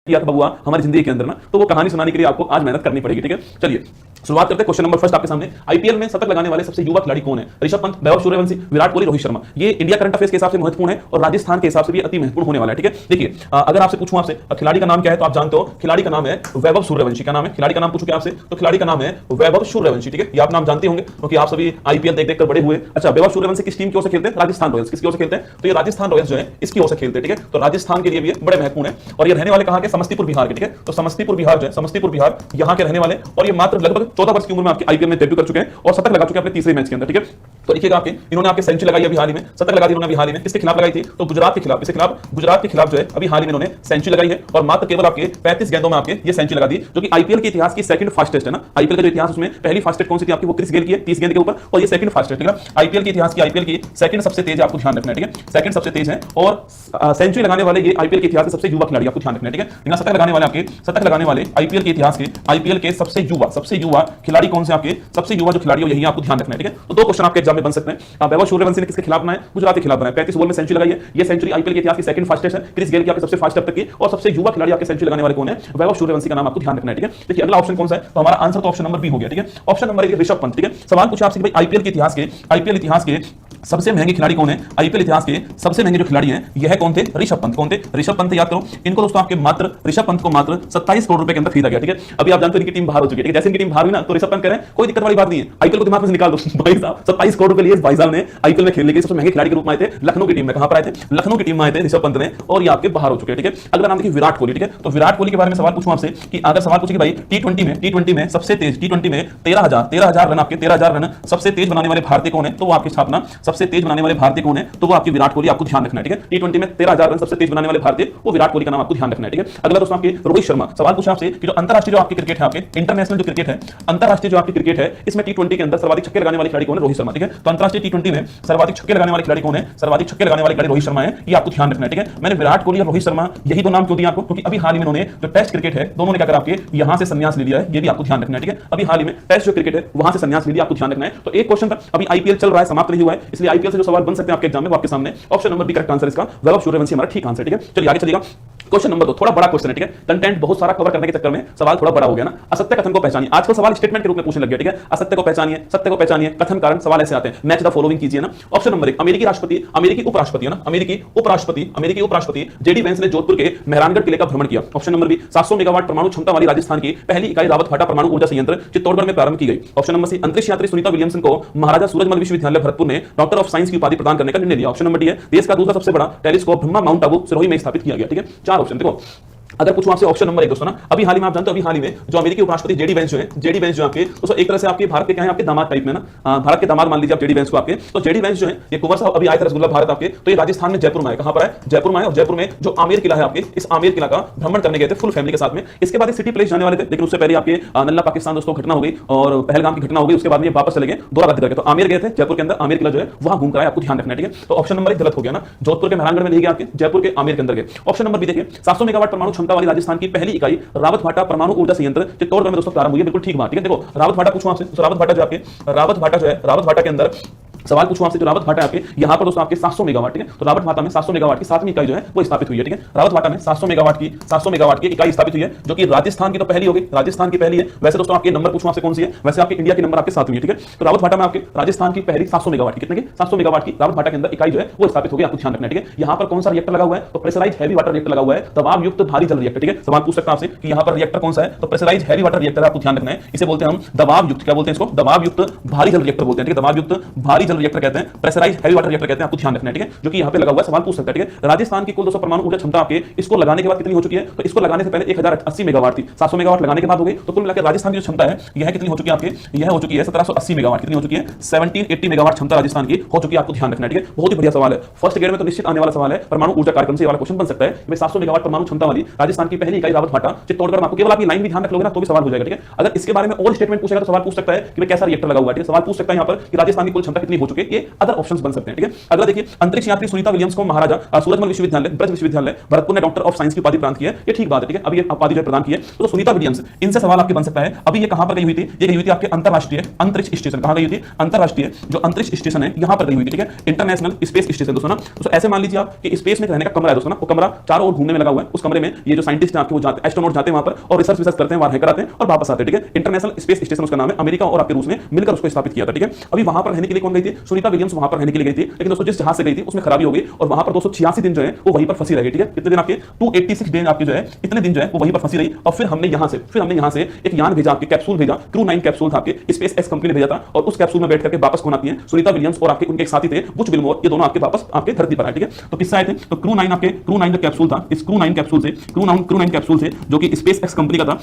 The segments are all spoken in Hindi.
किया था बबुआ हमारी जिंदगी के अंदर ना, तो वो कहानी सुनाने के लिए आपको आज मेहनत करनी पड़ेगी। ठीक है, चलिए शुरुआत करते हैं। क्वेश्चन नंबर फर्स्ट आपके सामने, आईपीएल में शतक लगाने वाले सबसे युवा खिलाड़ी कौन है? ऋषभ पंत, वैभव सूर्यवंशी, विराट कोहली, रोहित शर्मा। ये इंडिया करंट अफेयर्स के हिसाब से महत्वपूर्ण है और राजस्थान के हिसाब से भी अति महत्वपूर्ण होने वाला है। ठीक है, देखिए अगर आपसे पूछूं आपसे खिलाड़ी का नाम क्या है तो आप जानते हो खिलाड़ी का नाम है वैभव सूर्यवंशी। क्या नाम है खिलाड़ी का? नाम पूछूं आपसे तो खिलाड़ी का नाम है वैभव सूर्यवंशी। ठीक है, ये आप नाम जानते होंगे क्योंकि आप सभी आईपीएल देख कर बड़े हुए। अच्छा, वैभव सूर्यवंशी किस टीम की ओर से खेलते हैं? राजस्थान रॉयल्स। किसकी ओर से खेलते हैं? तो ये राजस्थान रॉयल्स जो है इसकी ओर से खेलते हैं। ठीक है, तो राजस्थान के लिए भी बड़े महत्वपूर्ण है और ये रहने वाले कहां के? समस्तीपुर बिहार के। ठीक है, तो समस्तीपुर बिहार जो है, समस्तीपुर बिहार यहाँ के रहने वाले और ये मात्र लगभग 14 वर्ष की उम्र में आपके आईपीएल में डेब्यू कर चुके हैं और शतक लगा चुके हैं अपने तीसरे मैच के अंदर। ठीक है, तो देखिएगा आपके इन्होंने आपके सेंचुरी लगाई अभी हाल ही में, शतक लगा दी इन्होंने अभी हाल ही में। किसके खिलाफ लगाई थी? तो गुजरात के खिलाफ। इसके खिलाफ गुजरात के खिलाफ जो है अभी हाल ही में इन्होंने सेंचुरी लगाई है और मात्र केवल आपके 35 गेंदों में आपके ये सेंचुरी लगा दी, जो कि आईपीएल के इतिहास की सेकंड फास्टेस्ट है ना। आईपीएल का जो इतिहास उसमें पहली फास्टेस्ट कौन सी थी आपकी? वो क्रिस गेल की है 30 गेंद के ऊपर और ये सेकंड फास्टेस्ट है। आईपीएल के इतिहास की आईपीएल की सेकंड सबसे तेज है, आपको ध्यान रखना है। ठीक है, सेकंड सबसे तेज है और सेंचुरी लगाने वाले ये आईपीएल के इतिहास के सबसे युवा खिलाड़ी, आपको ध्यान रखना है। ठीक है, बिना शतक लगाने वाले आपके शतक लगाने वाले आईपीएल के इतिहास के आईपीएल के सबसे युवा खिलाड़ी कौन से? आपके सबसे युवा जो खिलाड़ी हो यही आपको ध्यान रखना है। ठीक है, तो दो क्वेश्चन आपके एग्जाम में बन सकते हैं। वैभव सूर्यवंशी ने किसके खिलाफ बनाया? गुजरात के खिलाफ बनाया, 35 बॉल में सेंचुरी लगाई है। ये सेंचुरी आईपीएल के इतिहास की सेकंड फास्टेस्ट है। क्रिस गेल की आपके सबसे फास्ट अब तक की और सबसे युवा खिलाड़ी आपके सेंचुरी लगाने वाले कौन है? वैभव सूर्यवंशी का नाम आपको ध्यान रखना है। ठीक है, देखिए अगला ऑप्शन कौन सा है? तो हमारा आंसर तो ऑप्शन नंबर बी हो गया। ठीक है, option number A Rishabh Pant. ठीक है, सवाल पूछा आपसे कि भाई आईपीएल के इतिहास के सबसे महंगे खिलाड़ी कौन है? आईपीएल इतिहास के सबसे महंगे जो खिलाड़ी हैं यह कौन थे? ऋषभ पंत। कौन थे? ऋषभ पंत। याद करो इनको दोस्तों, आपके मात्र ऋषभ पंत को मात्र 27 करोड़ रुपए के अंदर खरीदा गया। ठीक है, अभी आप जानते हो इनकी टीम बाहर हो चुकी है। ठीक है, जैसे इनकी टीम बाहर हुई ना तो ऋषभ पंत कह रहे हैं कोई दिक्कत वाली बात नहीं है, आईपीएल को दिमाग में से निकाल दो। भाई साहब 27 करोड़ रुपए लिए भाई साहब ने आईपीएल में खेलने के लिए सबसे महंगे खिलाड़ी के रूप में आए थे। लखनऊ की टीम में कहां पर आए थे? लखनऊ की टीम में आए थे ऋषभ पंत ने और ये आपके बाहर हो चुके हैं। ठीक है, अगला नाम देखिए विराट कोहली। ठीक है, तो विराट कोहली के बारे में सवाल पूछूं आपसे कि अगर सवाल पूछे कि भाई टी20 में सबसे तेज टी20 में 13,000 रन आपके 13,000 रन सबसे तेज बनाने वाले भारतीय कौन है? तो वो आपकी स्थापना सबसे तेज बनाने वाले भारतीय कौन है? तो वो आपकी विराट कोहली, आपको ध्यान रखना है। ठीक है, टी20 में 13,000 रन सबसे तेज बनाने वाले भारतीय वो विराट कोहली का नाम आपको ध्यान रखना है। ठीक है, अगला दोस्तों आपके रोहित शर्मा। सवाल पूछा आपसे कि जो अंतरराष्ट्रीय जो आपकी क्रिकेट है, आपके इंटरनेशनल जो क्रिकेट है, अंतरराष्ट्रीय जो आपकी क्रिकेट है इसमें टी20 के अंदर सर्वाधिक छक्के लगाने वाले खिलाड़ी कौन है? रोहित शर्मा। ठीक है, तो अंतरराष्ट्रीय टी20 में सर्वाधिक छक्के लगाने वाले खिलाड़ी कौन है? सर्वाधिक छक्के लगाने वाले खिलाड़ी रोहित शर्मा है, ये आपको ध्यान रखना है। ठीक है, मैंने विराट कोहली और रोहित शर्मा यही दो नाम क्यों दिए आपको? क्योंकि अभी हाल ही में उन्होंने जो टेस्ट क्रिकेट है दोनों ने क्या करा आपके यहां से संन्यास ले लिया है, ये भी आपको ध्यान रखना है। ठीक है, अभी हाल ही में टेस्ट जो क्रिकेट है वहां से संन्यास ले लिया, आपको ध्यान रखना है। तो एक क्वेश्चन था, अभी आईपीएल चल रहा है, समाप्त नहीं हुआ है, इसलिए आईपीएल से जो सवाल बन सकते हैं आपके एग्जाम में वो आपके सामने option number B correct answer इसका वैभव सूर्यवंशी हमारा ठीक आंसर। ठीक है, चलिए आगे चलिएगा। क्वेश्चन नंबर 2 थोड़ा बड़ा क्वेश्चन है। ठीक है, कंटेंट बहुत सारा कवर करने के चक्कर में सवाल थोड़ा बड़ा हो गया ना। असत्य कथन को पहचानिए। आजकल सवाल स्टेटमेंट के रूप में पूछने लग गया। ठीक है, असत्य को पहचानिए, सत्य को पहचानिए, कथन कारण सवाल ऐसे आते हैं। मैच द फॉलोइंग कीजिए ना। ऑप्शन नंबर 1 अमेरिकी उपराष्ट्रपति जेडी वेंस ने जोधपुर के मेहरानगढ़ किले का भ्रमण किया। ऑप्शन नंबर बी 700 मेगावाट परमाणु क्षमता वाली राजस्थान की पहली इकाई रावतभाटा परमाणु ऊर्जा संयंत्र चित्तौड़गढ़ में प्रारंभ की गई। ऑप्शन नंबर सी अंतरिक्ष यात्री सुनीता विलियमसन को महाराजा सूरजमल विश्वविद्यालय भरतपुर ने डॉक्टर ऑफ साइंस की उपाधि प्रदान करने का निर्णय लिया। ऑप्शन नंबर डी है देश का दूसरा सबसे बड़ा टेलीस्कोप ब्रह्मा माउंट आबू सिरोही में स्थापित किया गया। ठीक है, 4 ऑप्शन। देखो अगर पूछूं आपसे ऑप्शन नंबर 1 दोस्तों ना, अभी हाल ही में आप जानते हो अभी हाल ही में जो अमेरिकी उपराष्ट्रपति जेडी वेंस जो आपके दोस्तों एक तरह से आपके भारत के क्या है, आपके दामाद टाइप में ना, भारत के दामाद मान लीजिए आप जेडी वेंस को आपके। तो जेडी वेंस जो है ये कुंवर साहब अभी आए थे रसगुल्ला भारत आपके, तो ये राजस्थान में जयपुर में आए। कहां पर आए? जयपुर में आए और जयपुर में जो आमेर किला है आपके, इस आमेर किला का भ्रमण करने गए थे फुल फैमिली के साथ में। इसके बाद सिटी प्लेस जाने वाले थे, लेकिन उससे पहले आपके नल्ला पाकिस्तान दोस्तों घटना हो गई और पहलगाम की घटना हो गई, उसके बाद में वापस चले गए दोबारा रद्द करके। तो आमेर गए थे, जयपुर के अंदर आमेर किला जो है वहां घूम कर आए, आपको ध्यान रखना है। ठीक है, तो ऑप्शन नंबर 1 गलत हो गया ना, जोधपुर के मेहरानगढ़ में नहीं गए आपके, जयपुर के आमेर के अंदर गए। ऑप्शन नंबर बी देखिए 700 मेगावाट परमाणु क्षमता वाली राजस्थान की पहली इकाई रावतभाटा परमाणु ऊर्जा संयंत्र चित्तौड़गढ़ में दोस्तों प्रारंभ हुई है। बिल्कुल ठीक बात। ठीक है, देखो रावतभाटा पूछूं आपसे तो रावतभाटा जो है रावतभाटा के अंदर सवाल पूछूं आपसे जो रावतभाटा है आपके यहां पर दोस्तों आपके 700 मेगावाट। ठीक है, तो रावतभाटा में 700 मेगावाट की 7वीं इकाई जो है वो स्थापित हुई है। ठीक है, रावतभाटा में 700 मेगावाट की इकाई स्थापित हुई है, जो कि राजस्थान की तो पहली होगी, राजस्थान की पहली है। वैसे दोस्तों आपके नंबर पूछूं आपसे कौन सी है? वैसे आपके इंडिया की नंबर आपके 7वीं है। ठीक है, तो रावतभाटा में आपके राजस्थान की पहली 700 मेगावाट की कितने की 700 मेगावाट की रावतभाटा के अंदर इकाई जो है वो स्थापित होगी, आपको ध्यान रखना है। ठीक है, यहां पर कौन सा रिएक्टर लगा हुआ है? तो प्रेशराइज्ड हैवी वाटर रिएक्टर लगा हुआ है, दबाव युक्त भारी जल रिएक्टर। ठीक है, सवाल पूछ सकता है आपसे कि यहां पर रिएक्टर कौन सा है? तो प्रेशराइज्ड हैवी वाटर रिएक्टर, आपको ध्यान रखना है। इसे बोलते हैं हम दबाव युक्त, क्या बोलते हैं इसको? दबाव युक्त भारी जल रिएक्टर बोलते हैं। ठीक है, दबाव युक्त भारी जल रिएक्टर कहते हैं, प्रेशराइज्ड हैवी वाटर रिएक्टर कहते हैं, आपको ध्यान रखना है। ठीक है, जो कि यहां पे लगा हुआ है, सवाल पूछ सकता है। ठीक है, राजस्थान की कुल 200 परमाणु ऊर्जा क्षमता आपके इसको लगाने के बाद कितनी हो चुकी है? तो इसको लगाने से पहले 1080 मेगावाट थी, 700 मेगावाट लगाने के बाद हो गई, तो कुल मिलाकर राजस्थान की जो क्षमता है यह कितनी हो चुकी है आपके? यह हो चुकी है 1780 मेगावाट। कितनी हो चुकी है? 1780 मेगावाट क्षमता राजस्थान की हो चुकी है, आपको ध्यान रखना है। ठीक है, बहुत ही बढ़िया सवाल है, फर्स्ट ग्रेड में तो निश्चित आने वाला सवाल है, परमाणु ऊर्जा कार्यक्रम से वाला क्वेश्चन बन सकता है। 700 मेगावाट परमाणु क्षमता वाली राजस्थान की पहली इकाई रावतभाटा चित्तौड़गढ़ में, आपको केवल आपकी लाइन भी ध्यान रख लोगे ना तो भी सवाल हो जाएगा। ठीक है, अगर इसके बारे में और स्टेटमेंट पूछेगा तो सवाल पूछ सकता है कि कैसा रिएक्टर लगा हुआ है। ठीक है, सवाल पूछ सकता है यहां पर कि राजस्थान की कुल क्षमता कितनी हो चुके, ये अदर ऑप्शंस बन सकते हैं। ठीक है, अगला देखिए, अंतरिक्ष यात्री सुनीता विलियम्स को महाराजा सूरजमल विश्वविद्यालय, ब्रज विश्वविद्यालय भरतपुर ने डॉक्टर ऑफ साइंस की उपाधि प्रदान की है। ये ठीक बात है। ठीक है, अभी ये उपाधि जो प्रदान की है, तो सुनीता विलियम्स, इनसे सवाल आपके बन सकता है। अभी ये कहां पर गई हुई थी? ये गई हुई थी आपके अंतरराष्ट्रीय अंतरिक्ष स्टेशन। कहां गई हुई थी? अंतरराष्ट्रीय जो अंतरिक्ष स्टेशन है यहां पर गई हुई थी। ठीक है, इंटरनेशनल स्पेस स्टेशन दोस्तों ना। तो ऐसे मान लीजिए आप कि स्पेस में रहने का कमरा है दोस्तों ना, वो कमरा चारों ओर घूमने में लगा हुआ है। उस कमरे में ये जो साइंटिस्ट हैं आपके, वो जाते, एस्ट्रोनॉट जाते हैं वहां पर और रिसर्च करते हैं, वहां रहकर आते हैं और वापस आते हैं। ठीक है, इंटरनेशनल स्पेस स्टेशन उसका नाम है। अमेरिका और आपके रूस ने मिलकर उसको स्थापित किया था। ठीक है, अभी वहां पर रहने के लिए कौन गई थी? सुनीता विलियम्स वहां पर रहने के लिए गई थी। लेकिन दोस्तों जिस जहाज से गई थी उसमें खराबी हो गई और वहां पर 286 दिन जो है वो वहीं पर फंसी रह गई। ठीक है, कितने दिन आपके? 286 दिन आपके जो है, इतने दिन जो है वो वहीं पर फंसी रही। और फिर हमने यहां से एक यान भेजा, आपके कैप्सूल भेजा, क्रू 9 कैप्सूल था आपके, स्पेस एक्स कंपनी ने भेजा था। और उस कैप्सूल में बैठ करके वापस कौन आती है? सुनीता विलियम्स और आपके उनके एक साथी थे बुच विल्मोर, ये दोनों आपके वापस आपके धरती पर आए। ठीक है, तो किससे आए थे? तो क्रू 9 आपके, क्रू 9 जो कैप्सूल था, इस क्रू 9 कैप्सूल से जो कि स्पेस एक्स कंपनी का था,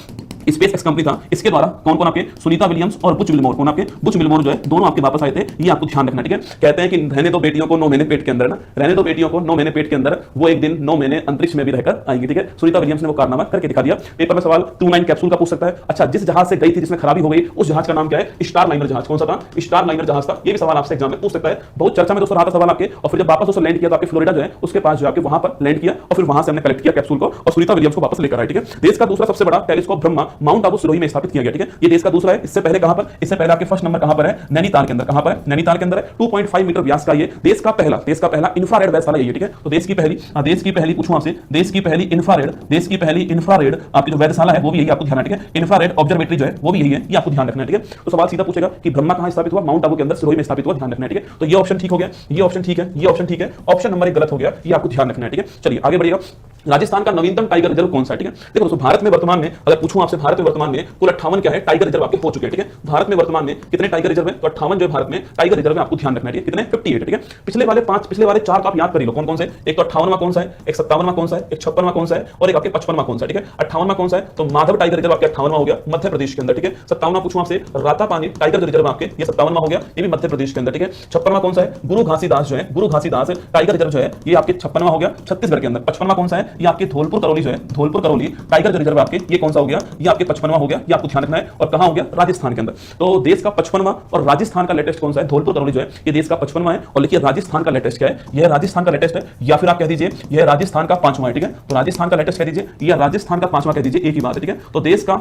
स्पेस एक्स कंपनी था, इसके द्वारा कौन कौन आपके? सुनीता विलियम्स और बुच विल्मोर, कौन आपके? बुच विल्मोर जो है, दोनों आपके वापस आए थे। ये आपको ध्यान रखना। ठीक है, कहते हैं कि रहने दो बेटियों को 9 महीने पेट के अंदर ना, रहने दो बेटियों को 9 महीने पेट के अंदर, वो एक दिन 9 महीने अंतरिक्ष में भी रहकर आएंगे। ठीक है, सुनीता विलियम्स ने वो कारनामा करके दिखा दिया। पेपर में सवाल क्रू 9 कैप्सूल का पूछ सकता है। अच्छा, जिस जहाज से गई थी जिसमें खराबी हो गई, उस जहाज का नाम क्या है? स्टार लाइनर जहाज। कौन सा था? स्टार लाइनर जहाज था। ये भी सवाल आपसे एग्जाम में पूछ सकता है। बहुत चर्चा में दोस्तों रहा था सवाल आपके। और फिर जब वापस उसने लैंड किया तो आपके फ्लोरिडा जो है उसके पास जो आपके वहां पर लैंड किया और फिर वहां से हमने कलेक्ट किया कैप्सूल को और सुनीता विलियम्स को वापस लेकर आए। ठीक है, देश का दूसरा सबसे बड़ा टेलीस्कोप ब्रह्मा माउंट आबू सिरोही में स्थापित किया गया। ठीक है, ये देश का दूसरा है। इससे पहले कहां पर? इससे पहले आपके फर्स्ट नंबर कहां पर है? नैनीताल के अंदर। कहां पर है? नैनीताल के अंदर है। 2.5 मीटर व्यास का ये देश का पहला इंफ्रारेड वैधशाला यही है। ठीक है, तो देश की पहली पूछूं आपसे, देश की पहली इंफ्रारेड आपकी जो वैधशाला है वो भी यही, आपको ध्यान रखना। ठीक है, इंफ्रारेड ऑब्जर्वेटरी जो है वो भी यही है, ये आपको ध्यान रखना है। ठीक है, तो सवाल सीधा पूछेगा कि ब्रह्मा कहां स्थापित हुआ? माउंट आबू के अंदर सिरोही में स्थापित हुआ, ध्यान रखना है। ठीक है, तो ये ऑप्शन ठीक हो गया, ये ऑप्शन ठीक है, ये ऑप्शन ठीक है। ऑप्शन नंबर 1 गलत हो गया, ये आपको ध्यान रखना है। ठीक है, चलिए आगे बढ़िएगा। राजस्थान का नवीनतम टाइगर रिजर्व कौन सा है? ठीक है, देखो दोस्तों, भारत में वर्तमान में अगर पूछूं आपसे, भारत में वर्तमान में कुल 58 क्या है टाइगर रिजर्व आपके हो चुके हैं। ठीक है, भारत में वर्तमान में कितने टाइगर रिजर्व है? तो 58 जो है भारत में टाइगर रिजर्व है, आपको ध्यान रखना है। कितने? 58। ठीक है, पिछले वाले 4 आप याद कर लो कौन कौन से। एक तो 58वां कौन सा है, एक 57वां कौन सा है, एक 56वां कौन सा है और एक आपके 55वां कौन सा है। ठीक है, 58वां कौन सा है? तो माधव टाइगर रिजर्व आपके 58वां हो गया, मध्य प्रदेश के अंदर। ठीक है, 57वां पूछूं आपसे, रातापानी टाइगर रिजर्व आपके, ये 57वां हो गया, ये भी मध्य प्रदेश के अंदर। ठीक है, 56वां कौन सा है? गुरु घासीदास जो है, गुरु घासीदास टाइगर रिजर्व जो है ये आपके 56वां हो गया, छत्तीसगढ़ के अंदर। 55वां कौन सा है? ये आपके धौलपुर करौली जो है, धौलपुर करौली टाइगर रिजर्व आपके, ये कौन सा हो गया? ये आपके 55वां हो गया, ये आपको ध्यान रखना है। और कहां हो गया? राजस्थान के अंदर। तो देश का 55वां और राजस्थान का लेटेस्ट कौन सा है? धौलपुर करौली जो है ये देश का 55वां है। और लिखिए राजस्थान का लेटेस्ट क्या है? यह राजस्थान का लेटेस्ट है, या फिर आप कह दीजिए यह राजस्थान का 5वां है। ठीक है, तो राजस्थान का लेटेस्ट कह दीजिए या राजस्थान का 5वां कह दीजिए, एक ही बात है। ठीक है, तो देश का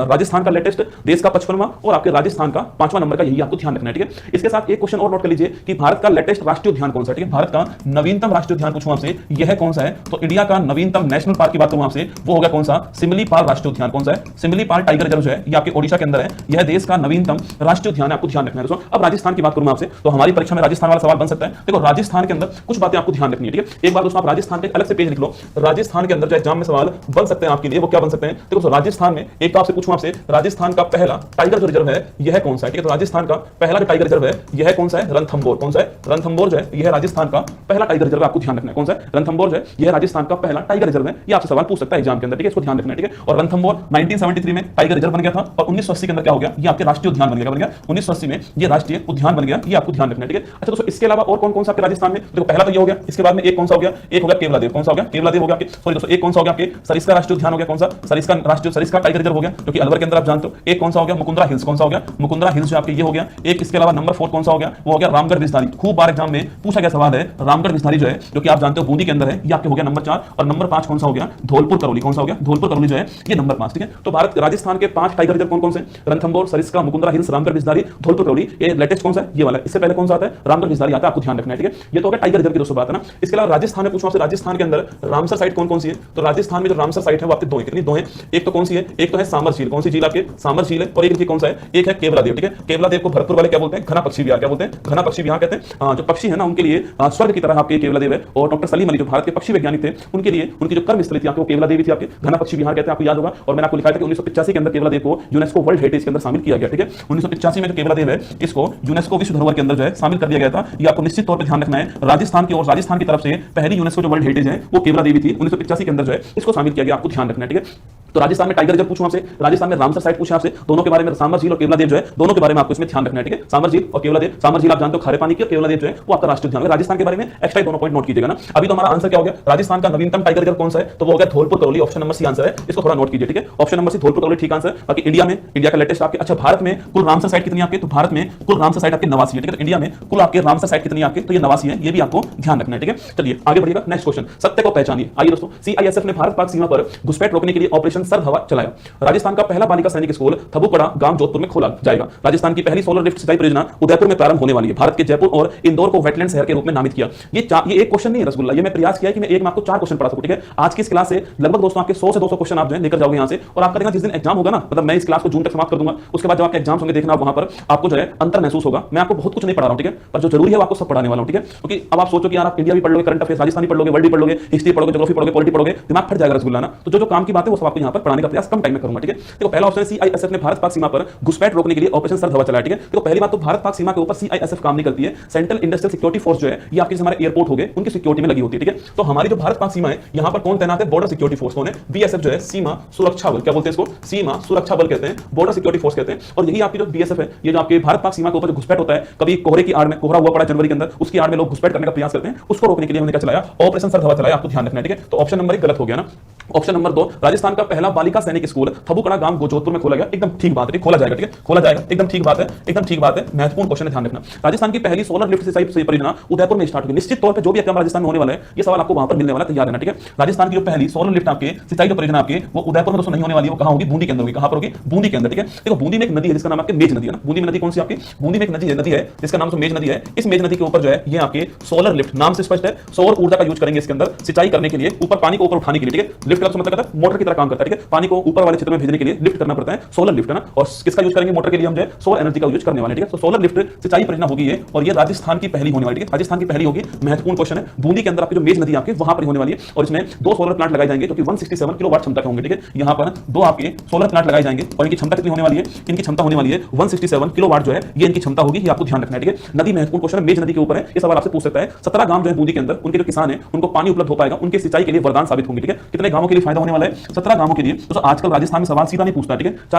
राजस्थान का लेटेस्ट, देश का 55वां और आपके राजस्थान का 5वां नंबर का, यही आपको ध्यान रखना है। ठीक है, इसके साथ एक क्वेश्चन और नोट कर लीजिए कि भारत का लेटेस्ट राष्ट्रीय उद्यान कौन सा है? ठीक है, भारत का नवीनतम राष्ट्रीय उद्यान पूछूं आपसे, यह कौन सा है? तो इंडिया का नवीनतम नेशनल पार्क की बात करूं आपसे, वो होगा कौन सा? सिमलीपाल राष्ट्रीय उद्यान। कौन सा है? सिमलीपाल टाइगर रिजर्व जो है ये आपके ओडिशा के अंदर है, यह देश का नवीनतम राष्ट्रीय उद्यान है, आपको ध्यान रखना है दोस्तों। अब राजस्थान की बात करूं आपसे, तो हमारी परीक्षा में राजस्थान वाला सवाल बन सकता है। देखो राजस्थान के अंदर कुछ बातें आपको ध्यान रखनी है। ठीक है, एक बार दोस्तों आप राजस्थान के अलग से पेज लिख लो, राजस्थान के अंदर जो एग्जाम में सवाल बन सकते हैं आपके लिए, वो क्या बन सकते हैं? देखो राजस्थान में एक तो आपसे पूछूं आपसे, राजस्थान का पहला टाइगर जो रिजर्व है यह कौन सा है? ठीक है, तो राजस्थान का पहला जो टाइगर रिजर्व है यह कौन सा है? रणथंभौर। कौन सा है? रणथंभौर जो है यह राजस्थान का पहला टाइगर रिजर्व, आपको ध्यान रखना है। कौन सा है? रणथंभौर जो है यह राजस्थान का पहला टाइगर रिजर्व है, ये आपसे सवाल पूछ सकता है एग्जाम के अंदर। ठीक है, इसको ध्यान रखना है। ठीक है, और रणथंभौर 1973 में टाइगर रिजर्व बन गया था और 1980 के अंदर क्या हो गया? ये आपके राष्ट्रीय उद्यान बन गया। 1980 में ये राष्ट्रीय उद्यान बन गया, ये आपको ध्यान रखना है। ठीक है, अच्छा दोस्तों इसके अलावा और कौन कौन सा आपके राजस्थान में? देखो पहला तो ये हो गया, इसके बाद में एक कौन सा हो गया? एक हो गया केवलादेव। कौन सा हो गया? केवलादेव हो गया आपके। सॉरी दोस्तों, एक कौन सा हो गया आपके? सरिस्का राष्ट्रीय उद्यान हो गया। कौन सा? सरिस्का राष्ट्रीय, सरिस्का टाइगर रिजर्व हो गया जो कि अलवर के अंदर आप जानते हो। एक कौन सा हो गया? मुकुंदरा हिल्स। कौन सा हो गया? मुकुंदरा हिल्स जो आपके ये हो गया। एक इसके अलावा नंबर 4 कौन सा हो गया? वो हो गया रामगढ़ विस्तारी। खूब बार एग्जाम में पूछा गया सवाल है, रामगढ़ विस्तारी जो है जो कि आप जानते हो बूंदी के अंदर है, ये आपके हो गया नंबर 4। और नंबर 5 कौन सा हो गया? धौलपुर करौली। कौन सा हो गया? धौलपुर करौली जो है ये नंबर 5। ठीक है, तो भारत राजस्थान के 5 टाइगर रिजर्व कौन कौन से? रणथंभौर, सरिस्का, मुकुंदरा हिल्स, रामगढ़ विस्तारी, धौलपुर करौली। ये लेटेस्ट कौन सा है? ये वाला। इससे पहले कौन सा आता है? रामगढ़ विस्तारी आता है, आपको ध्यान रखना है। ठीक है, ये तो हो गया टाइगर रिजर्व की दोस्तों बात है ना। इसके अलावा राजस्थान में पूछूं आपसे, राजस्थान के अंदर रामसर साइट कौन कौन सी है? तो राजस्थान में जो रामसर साइट है वो आपके दो है। कितनी? दो है। एक तो कौन सी है? एक तो है सामर झील। कौन सी झील आपके? सामर झील है। और एक कौन सा है? एक है केवलादेव। ठीक है, केवलादेव को भरतपुर वाले क्या बोलते हैं? घना पक्षी विहार। क्या बोलते हैं? घना पक्षी विहार कहते हैं। जो पक्षी है ना उनके लिए स्वर्ग की तरह आपके केवलादेव है। और डॉक्टर सलीम अली जो भारत के पक्षी वैज्ञानिक थे उनके लिए उनकी जो कर्म स्थली थी आपको केवलादेवी थी, आपके घना पक्षी विहार कहते हैं, आपको याद होगा। और मैंने आपको लिखा था कि 1985 के अंदर केवलादेव को यूनेस्को वर्ल्ड हेरिटेज के अंदर शामिल किया गया। ठीक है, 1985 में जो केवलादेव है इसको यूनेस्को विश्व धरोहर के अंदर जो है शामिल कर दिया गया था। ये आपको निश्चित तौर पर ध्यान रखना है। राजस्थान की और राजस्थान की तरफ से पहली यूनेस्को जो वर्ल्ड हेरिटेज है वो केवलादेवी थी। 1985 के अंदर जो है इसको शामिल किया गया, आपको ध्यान रखना है। ठीक है, तो राजस्थान में टाइगर रिजर्व पूछूं आपसे, राजस्थान में रामसर साइट पूछे आपसे, दोनों के बारे में, सांबर झील और केवला देव जो है, दोनों के बारे में आपको इसमें ध्यान रखना है, ठीक है। सांबर झील और केवला देव, सांबर झील आप जानते हो खारे पानी की, और केवला देव जो है वो आपका राष्ट्रीय उद्यान है। राजस्थान के बारे में एक्स्ट्रा दोनों पॉइंट नोट कीजिएगा ना। अभी तो हमारा आंसर क्या हो गया, राजस्थान का नवीनतम टाइगर रिजर्व कौन सा है, तो वो हो गया Dholpur Karauli, option number C answer है, इसको थोड़ा नोट कीजिए, ठीक है। Option number C Dholpur Karauli ठीक आंसर। बाकी इंडिया में, इंडिया का लेटेस्ट आपके, अच्छा भारत में कुल रामसर साइट कितनी आपके, तो भारत में कुल रामसर साइट आपके 89 है, ठीक है। तो इंडिया में कुल आपके रामसर साइट कितनी आपके, तो ये 89 है, ये भी आपको ध्यान रखना है, ठीक है। चलिए आगे बढ़िएगा, नेक्स्ट क्वेश्चन, सत्य को पहचानिए। आइए दोस्तों, सीआईएसएफ ने भारत पाक सीमा पर घुसपैठ रोकने के लिए ऑपरेशन सर्द हवा चलाया। राजस्थान का पहला बालिका सैनिक स्कूल थबुकड़ा गांव जोधपुर में खोला जाएगा। राजस्थान की पहली सोलर लिफ्ट सिंचाई परियोजना उदयपुर में प्रारंभ होने वाली है। भारत के जयपुर और इंदौर को वेटलैंड शहर के रूप में नामित किया। ये एक क्वेश्चन नहीं है रसगुल्ला, ये मैं प्रयास किया कि मैं एक में आपको 4 क्वेश्चन पढ़ा सकूं, ठीक है। आज की इस क्लास से लगभग दोस्तों आपके 100 से 200 क्वेश्चन आप जो है लेकर जाओगे यहां से, और आपका देखना जिस दिन एग्जाम होगा ना, मतलब मैं इस क्लास को जून तक समाप्त कर दूंगा, उसके बाद जब आपके एग्जाम होंगे देखना वहां पर आपको जो है अंतर महसूस होगा। मैं आपको बहुत कुछ नहीं पढ़ा रहा हूं, ठीक है, पर जो जरूरी है वो आपको सब पढ़ाने वाला हूं, ठीक है। क्योंकि अब आप सोचो कि यार आप इंडिया भी पढ़ लोगे, करंट अफेयर्स राजस्थानी पढ़ लोगे, वर्ल्ड भी पढ़ लोगे, हिस्ट्री पढ़ोगे, ज्योग्राफी पढ़ोगे, पॉलिटी पढ़ोगे, दिमाग फट जाएगा रसगुल्ला ना। तो जो काम की बात है वो सब आपको यहां पर पढ़ाने का प्रयास कम टाइम में करूंगा, ठीक है। देखो पहला ऑप्शन है सीआईएसएफ ने भारत पाक सीमा पर घुसपैठ रोकने के लिए ऑपरेशन सर्द हवा चलाया, ठीक है। देखो पहली बात तो भारत पाक सीमा के ऊपर सीआईएसएफ काम नहीं करती है, सेंट्रल इंडस्ट्रियल सिक्योरिटी फोर्स जो है ये आपके हमारे एयरपोर्ट हो गए उनकी सिक्योरिटी में लगी होती है, ठीक है। तो हमारी जो भारत पाक सीमा है यहां पर कौन तैनात है, बॉर्डर सिक्योरिटी फोर्स कौन है, बीएसएफ जो है, सीमा सुरक्षा बल, क्या बोलते हैं इसको, सीमा सुरक्षा बल कहते हैं, बॉर्डर सिक्योरिटी फोर्स कहते हैं। और यही आपकी जो बीएसएफ है, ये जो आपके भारत पाक सीमा के ऊपर जो घुसपैठ होता है, कभी कोहरे की आड़ में, कोहरा हुआ पड़ा जनवरी के अंदर, उसकी आड़ में लोग घुसपैठ करने का प्रयास करते हैं, उसको रोकने के लिए हमने क्या चलाया, ऑपरेशन सर्द हवा चलाया, आपको ध्यान रखना है, ठीक है। तो ऑप्शन नंबर 1 गलत हो गया ना। ऑप्शन नंबर 2, राजस्थान का पहला बालिका सैनिक स्कूल थबुकड़ा गांव जोधपुर में खोला गया, एकदम ठीक बात है, खोला जाएगा, ठीक है, खोला जाएगा, एकदम ठीक बात है, एकदम ठीक बात है, महत्वपूर्ण क्वेश्चन है, ध्यान रखना। राजस्थान की पहली सोलर लिफ्ट सिंचाई परियोजना उदयपुर में स्टार्ट हुई। निश्चित तौर पे जो भी एग्जाम राजस्थान में होने वाला है ये सवाल आपको वहां पर मिलने वाला, तैयार रहना, ठीक है। राजस्थान की जो पहली सोलर लिफ्ट आपके सिंचाई जो परियोजना आपके वो उदयपुर में दोस्तों नहीं होने वाली है, वो कहां होगी, बूंदी के अंदर होगी। कहां पर होगी, बूंदी के अंदर, ठीक है। देखो बूंदी में एक नदी है जिसका नाम आपके मेज नदी है ना। बूंदी में नदी कौन सी आपकी, बूंदी में एक नदी है जिसका नाम मेज नदी है। इस मेज नदी के ऊपर जो है ये आपके सोलर लिफ्ट, नाम से स्पष्ट है, सौर ऊर्जा का यूज करेंगे इसके अंदर सिंचाई करने के लिए, ऊपर पानी को ऊपर उठाने के लिए, ठीक है। लिफ्ट का मतलब कहता है मोटर की तरह काम करता है, ठीक है। पानी को ऊपर वाले क्षेत्र में भेजने के लिए लिफ्ट करना पड़ता है, सोलर लिफ्ट है ना। और किसका यूज करेंगे, मोटर के लिए हम जो है सौर एनर्जी का यूज करने वाले, ठीक है। तो सोलर लिफ्ट सिंचाई परियोजना होगी ये, और ये राजस्थान की पहली होने वाली है, राजस्थान की पहली होगी, महत्वपूर्ण क्वेश्चन है। बूंदी के अंदर आपकी जो मेज नदी आपके वहां पर होने वाली है, और इसमें 2 सोलर प्लांट लगाए जाएंगे जो कि 167 किलोवाट क्षमता के होंगे, ठीक है। यहां पर 2 आपके सोलर प्लांट लगाए जाएंगे और इनकी क्षमता कितनी होने वाली है, इनकी क्षमता होने वाली है 167 किलोवाट जो है ये इनकी क्षमता होगी, ये आपको ध्यान रखना है, ठीक है। नदी महत्वपूर्ण क्वेश्चन है, मेज नदी के ऊपर है, ये सवाल आपसे पूछ सकता है। 17 गांव जो है बूंदी के अंदर, उनके जो किसान है उनको पानी उपलब्ध हो पाएगा, उनके सिंचाई के लिए वरदान साबित होंगे, ठीक है। कितने गांवों के लिए फायदा होने वाला है, 17 गांवों के लिए। तो आजकल राजस्थान में सवाल सीधा नहीं पूछता, ठीक है,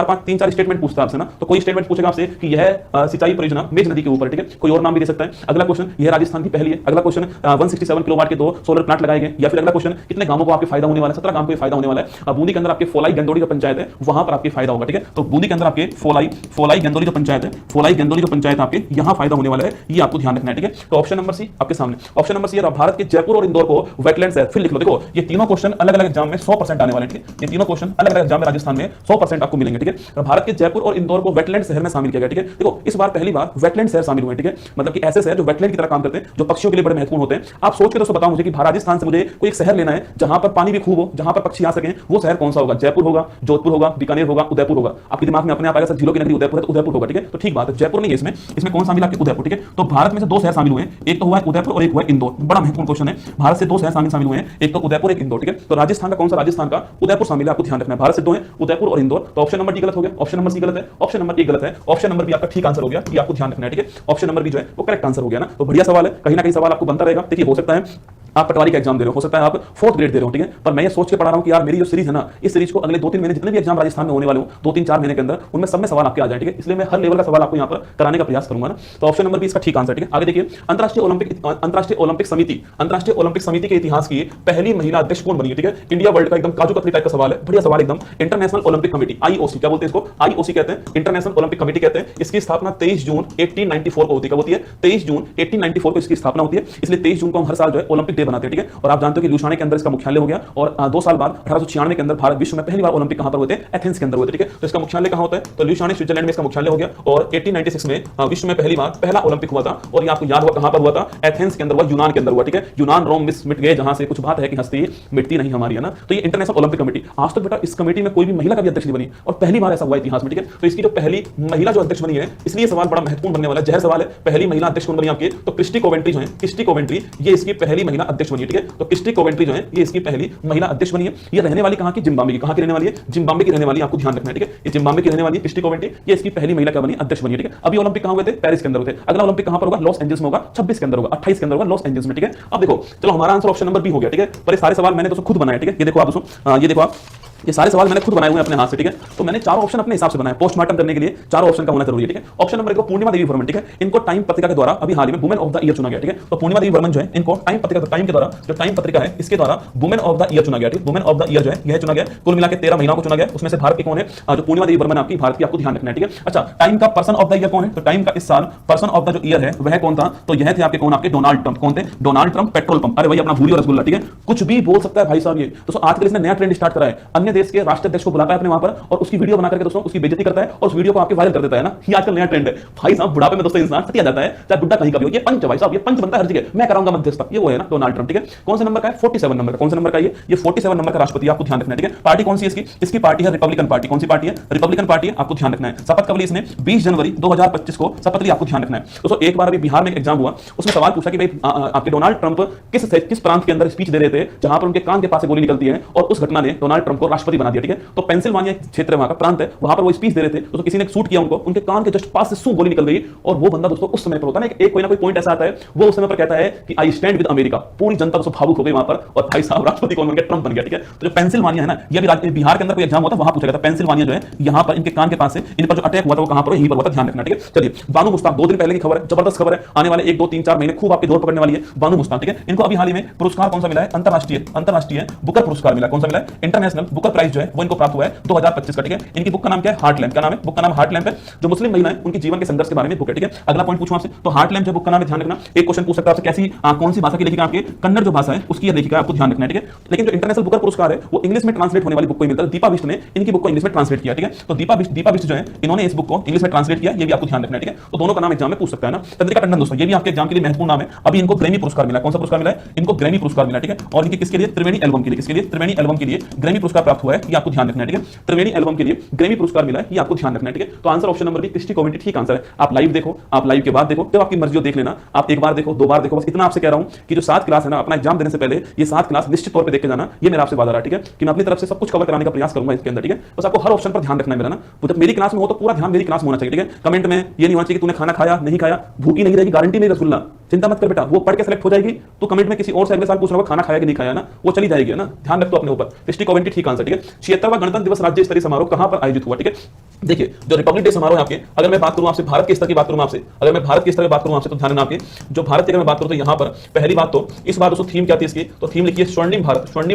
3-4 स्टेटमेंट पूछता है आपसे ना। तो कोई स्टेटमेंट पूछेगा आपसे कि यह सिंचाई परियोजना मेज नदी के ऊपर, ठीक है, कोई और नाम भी दे सकता है। अगला क्वेश्चन, यह राजस्थान की पहली है। अगला क्वेश्चन 167 किलोवाट के 2 सोलर प्लांट लगाए गए, या फिर अगला क्वेश्चन कितने गांवों को आपके फायदा होने वाला है, 17 गांवों को फायदा होने वाला है। बूंदी के अंदर आपके फोलाई गंदोड़ी जो पंचायत है वहां पर आपके फायदा होगा, ठीक है। तो बूंदी के अंदर आपके फोलाई गंदोड़ी जो पंचायत है, फोलाई गंदोड़ी जो पंचायत आपके यहां फायदा होने वाला है, ये आपको ध्यान रखना है, ठीक है। तो ऑप्शन नंबर सी आपके सामने, ऑप्शन नंबर सी है भारत के जयपुर और इंदौर को वेटलैंड्स है। फिर लिख लो, देखो ये तीनों क्वेश्चन अलग अलग एग्जाम में 100% आने वाले हैं, ठीक है। ये तीनों क्वेश्चन अलग अलग एग्जाम में राजस्थान में 100% आपको मिलेंगे, ठीक है। तो भारत के जयपुर और इंदौर को वेटलैंड शहर में शामिल किया गया, ठीक है। देखो इस बार पहली बार वेटलैंड शहर शामिल हुए, ठीक है। मतलब कि ऐसे शहर जो वेटलैंड की तरह काम करते हैं, जो पक्षियों के लिए बड़े महत्वपूर्ण होते हैं। आप सोच के दोस्तों बताओ मुझे कि राजस्थान से मुझे कोई एक शहर लेना है जहां पर पानी भी खूब हो, जहां पर पक्षी आ सकें, वो शहर कौन सा होगा, जयपुर होगा, जोधपुर होगा, बीकानेर होगा, उदयपुर होगा। आपके दिमाग में अपने आप आएगा सर झीलों की नगरी उदयपुर है, तो उदयपुर होगा, ठीक है। तो ठीक बात है, जयपुर नहीं है इसमें कौन शामिल आपके उदयपुर, ठीक है। तो भारत में से 2 शहर शामिल हुए हैं, एक तो हुआ है उदयपुर और एक हुआ है इंदौर। बड़ा महत्वपूर्ण क्वेश्चन है, भारत से 2 शहर शामिल हुए हैं, एक तो उदयपुर एक इंदौर, ठीक है। तो राजस्थान का कौन सा, राजस्थान का उदयपुर शामिल है, आपको ध्यान रखना है। भारत से 2 है, उदयपुर और इंदौर। तो ऑप्शन नंबर डी गलत हो गया, ऑप्शन नंबर सी गलत है, ऑप्शन नंबर ए गलत है, ऑप्शन नंबर बी आपका ठीक आंसर हो गया, ये आपको ध्यान रखना है, ठीक है। ऑप्शन नंबर बी जो है वो करेक्ट आंसर हो गया ना। तो बढ़िया सवाल है, कहीं ना कहीं सवाल आपको बनता रहेगा। देखिए हो सकता है आप पटवारी का एग्जाम दे रहे हो सकता है आप 4th ग्रेड दे रहे हो, ठीक है। पर मैं ये सोच के पढ़ा रहा हूं कि यार मेरी जो सीरीज है ना, इस सीरीज को अगले 2-3 महीने जितने भी एग्जाम राजस्थान में होने वाले हो, 2-3-4 महीने के अंदर उनमें सब में सवाल आपके आ जाए, ठीक है। इसलिए मैं हर लेवल का सवाल आपको यहां पर कराने का प्रयास करूंगा ना। तो ऑप्शन नंबर बी इसका ठीक आंसर, ठीक है। आगे देखिए, अंतरराष्ट्रीय ओलंपिक समिति के इतिहास की पहली महिला अध्यक्ष कौन बनी है, ठीक है। इंडिया वर्ल्ड का एकदम काजू कतली टाइप का सवाल है, बढ़िया सवाल एकदम। इंटरनेशनल ओलंपिक कमेटी, आईओसी, क्या बोलते हैं इसको, आईओसी कहते हैं, इंटरनेशनल ओलंपिक कमेटी कहते हैं। इसकी स्थापना 23 जून 1894 को होती है, कब होती है, 23 जून 1894 को इसकी स्थापना होती है। इसलिए 23 जून को हम हर साल जो है ओलंपिक डे बनाते हैं, ठीक है। और आप जानते हो कि लुसाने के अंदर इसका मुख्यालय हो गया, और 2 साल बाद 1896 के अंदर भारत विश्व में पहली बार ओलंपिक कहां पर हुए थे, एथेंस के अंदर हुए थे, ठीक है। तो इसका मुख्यालय कहां होता है, तो लुसाने स्विट्जरलैंड में इसका मुख्यालय हो गया। और 1896 में विश्व में पहली बार पहला ओलंपिक हुआ था, और ये आपको याद हुआ कहां पर हुआ था, एथेंस के अंदर हुआ, यूनान के अंदर हुआ, ठीक है। यूनान रोम मिट गए, जहां से कुछ बात है कि हस्ती मिटती नहीं हमारी, है ना। तो ये इंटरनेशनल ओलंपिक कमेटी, आज तक बेटा इस कमेटी में कोई भी महिला का भी अध्यक्ष नहीं बनी, और पहली बार ऐसा हुआ इतिहास में, ठीक है। तो इसकी जो पहली महिला जो अध्यक्ष बनी है, इसलिए सवाल बड़ा महत्वपूर्ण बनने वाला है, जहर सवाल है। पहली महिला अध्यक्ष कौन बनी आपकी, तो क्रिस्टी कोवेंट्री जो है, क्रिस्टी कोवेंट्री ये इसकी पहली महिला अध्यक्ष बनी है, ठीक है। तो क्रिस्टी कोवेंट्री जो है ये इसकी पहली महिला अध्यक्ष बनी है। ये रहने वाली कहां की, जिम्बाब्वे की। कहां की रहने वाली है, जिम्बाब्वे की रहने वाली, आपको ध्यान रखना है, ठीक है। ये जिम्बाब्वे की रहने वाली क्रिस्टी कोवेंट्री, ये इसकी पहली महिला क्या बनी, अध्यक्ष बनी है, ठीक है। अभी ओलंपिक कहां हुए थे, पेरिस के अंदर हुए थे। अगला ओलंपिक कहां पर होगा, लॉस एंजल्स में होगा, 26 के अंदर होगा, 28 के अंदर होगा, लॉस एंजल्स में, ठीक है। अब देखो चलो हमारा आंसर ऑप्शन नंबर बी हो गया, ठीक है। पर ये सारे सवाल मैंने दोस्तों खुद बनाया, ठीक है। ये देखो आप दोस्तों, ये देखो आप ये सारे सवाल मैंने खुद बनाए हुए हैं अपने हाथ से, ठीक है। तो मैंने चारों ऑप्शन अपने हिसाब से बनाए, पोस्टमार्टम करने के लिए चारों ऑप्शन का होना जरूरी है, ठीक है। ऑप्शन नंबर 1 को पूर्णिमा देवी वर्मन, ठीक है। इनको टाइम पत्रिका के द्वारा अभी हाल ही में वुमेन ऑफ द ईयर चुना गया, ठीक है। तो पूर्णिमा देवी वर्मन जो है इनको टाइम पत्रिका, टाइम के द्वारा, जो टाइम पत्रिका है इसके द्वारा वुमेन ऑफ द ईयर चुना गया, ठीक है। वुमेन ऑफ द ईयर जो है यह चुना गया, कुल मिला के 13 महिलाओं को चुना गया। उसमें से भारत की कौन है, जो पूर्णिमा देवी वर्मन आपकी भारत की, आपको ध्यान रखना है, ठीक है। अच्छा, टाइम का पर्सन ऑफ द ईयर कौन है, तो टाइम का इस साल पर्सन ऑफ द जो ईयर है वह कौन था, तो यह थे आपके कौन, आपके डोनाल्ड ट्रंप। कौन थे, डोनाल्ड ट्रंप पेट्रोल पंप, अरे भाई अपना भूरी और रसगुल्ला, ठीक है। कुछ भी बोल सकता है भाई साहब ये। दोस्तों आजकल इसने नया ट्रेंड स्टार्ट करा है, अन्य देश के राष्ट्राध्यक्ष को बुलाता है अपने वहां पर और उसकी वीडियो बना करके दोस्तों उसकी बेइज्जती करता है और उस वीडियो को आपके वायरल कर देता है ना। ये आजकल नया ट्रेंड है भाई साहब। बुढ़ापे में दोस्तों इंसान सटिया जाता है, चाहे बुढ़ा कहीं का भी हो। ये पंच भाई साहब, ये पंच बनता है हर जगह, मैं कराऊंगा मध्यस्थता, ये वो है ना डोनाल्ड ट्रंप, ठीक है। कौन से नंबर का है, 47 नंबर का। कौन से नंबर का ये 47 नंबर का राष्ट्रपति, आपको ध्यान रखना है, ठीक है। पार्टी कौन सी है इसकी पार्टी है रिपब्लिकन पार्टी। कौन सी पार्टी है, रिपब्लिकन पार्टी है, आपको ध्यान रखना है। शपथ कब ली इसने, 20 जनवरी 2025 को शपथ ली, आपको ध्यान रखना है। दोस्तों एक बार अभी बिहार में एक एग्जाम हुआ, उसमें सवाल पूछा कि भाई आपके डोनाल्ड ट्रंप किस प्रांत के अंदर स्पीच दे रहे थे जहां पर उनके कान के पास से गोली निकलती है और उस घटना ने डोनाल्ड ट्रंप को राष्ट्रपति बना दिया, ठीक है। तो पेंसिल्वानिया क्षेत्र वहां का प्रांत है, वहां पर वो स्पीच दे रहे थे, तो किसी ने शूट किया उनको, उनके कान के जस्ट पास से सू गोली निकल गई और वो बंदा दोस्तों उस समय पर होता है ना, एक कोई ना कोई पॉइंट ऐसा आता है, वो उस समय पर कहता है कि आई स्टैंड विद अमेरिका। पूरी जनता दोस्तों भावुक हो गई वहां पर और भाई साहब राष्ट्रपति कौन बन गया, ट्रंप बन गया, ठीक है। तो जो पेंसिल्वानिया है ना, ये भी बिहार के अंदर कोई एग्जाम हुआ था, वहां पूछा गया था पेंसिल्वानिया जो है, यहां पर इनके कान के पास से इन पर जो अटैक हुआ था वो कहां पर, यहीं पर हुआ था, ध्यान रखना, ठीक है। चलिए बानू मुस्ताक, 2 दिन पहले की खबर है, जबरदस्त खबर है, आने वाले 1 2 3 4 महीने खूब आपकी जोर पकड़ने वाली है बानू मुस्ताक, ठीक है। इनको अभी हाल ही में पुरस्कार कौन सा मिला है, अंतरराष्ट्रीय बुकर पुरस्कार मिला। कौन सा मिला है, इंटरनेशनल बुकर प्राइज जो है वो इनको प्राप्त हुआ है 2025 का, ठीक है। इनकी बुक का नाम क्या है, हार्ट लैम्प। क्या नाम है, बुक का नाम हार्ट लैम्प है। जो मुस्लिम महिला है उनके जीवन के संघर्ष के बारे में बुक है, ठीक है। अगला पॉइंट पूछूं आपसे, तो हार्ट लैम्प जो बुक का नाम है, ध्यान रखना। एक क्वेश्चन पूछ सकता है आपसे, कैसी कौन सी भाषा की लेखिका, आपके कन्नड़ जो भाषा है उसकी ये लेखिका, आपको ध्यान रखना है, ठीक है। लेकिन जो इंटरनेशनल बुकर पुरस्कार है वो इंग्लिश में ट्रांसलेट होने वाली बुक को मिलता है। दीपा बिष्ट ने इनकी बुक को इंग्लिश में ट्रांसलेट किया, ठीक है। तो दीपा बिष्ट जो है इन्होंने इस बुक को इंग्लिश में ट्रांसलेट किया, ये भी आपको ध्यान रखना है, ठीक है। तो दोनों का नाम एग्जाम में पूछ सकता है ना। चंद्रिका टंडन दोस्तों, ये भी आपके एग्जाम के लिए महत्वपूर्ण नाम है। अभी इनको ग्रैमी पुरस्कार मिला। कौन सा पुरस्कार मिला है, इनको ग्रैमी पुरस्कार मिला, ठीक है। और इनके किसके लिए, त्रिवेणी एल्बम के लिए, किसके लिए, त्रिवेणी एल्बम के लिए ग्रैमी पुरस्कार प्राप्त हुआ है, ये आपको ध्यान रखना है, ठीक है। त्रिवेणी एल्बम के लिए ग्रैमी पुरस्कार मिला है, ये आपको ध्यान रखना है, ठीक है। तो answer option number B, Kirsty Coventry ठीक आंसर है। आप लाइव देखो, आप लाइव के बाद देखो, जब आपकी मर्जी हो देख लेना। आप एक बार देखो, 2 बार देखो, बस इतना आपसे कह रहा हूं कि जो 7 क्लास है ना, अपना एग्जाम देने से पहले ये 7 क्लास निश्चित तौर पे देख के जाना, ये मेरा आपसे वादा रहा, ठीक है। कि मैं अपनी तरफ से सब कुछ कवर कराने का प्रयास करूंगा इसके अंदर, ठीक है। बस आपको हर ऑप्शन पर ध्यान रखना है मेरा ना। जब मेरी क्लास में हो तो पूरा ध्यान मेरी क्लास में होना चाहिए, ठीक है। कमेंट में ये नहीं होना चाहिए कि तूने खाना खाया नहीं खाया, भूखी नहीं रहेगी, गारंटी नहीं रसगुल्ला, चिंता मत कर बेटा, वो पढ़ के सेलेक्ट हो जाएगी। तो कमेंट में किसी और से अगले साल पूछ रहा होगा खाना खाया कि नहीं खाया ना, वो चली जाएगी ना। ध्यान रखो अपने ऊपर। क्रिस्टी कॉवेंट्री ठीक आंसर, ठीक है। 76वां गणतंत्र दिवस राज्य स्तरीय समारोह कहां पर आयोजित हुआ, ठीक है। देखिए जो रिपब्लिक डे समारोह है आपके, अगर मैं बात करूं आपसे भारत के स्तर की बात करूं आपसे, अगर मैं भारत के स्तर की बात करूं आपसे, तो ध्यान रखना आपके जो भारत की अगर मैं बात करूं तो यहां पर पहली बात तो इस बार दोस्तों थीम क्या थी इसकी, तो थीम लिखी है स्वर्णिम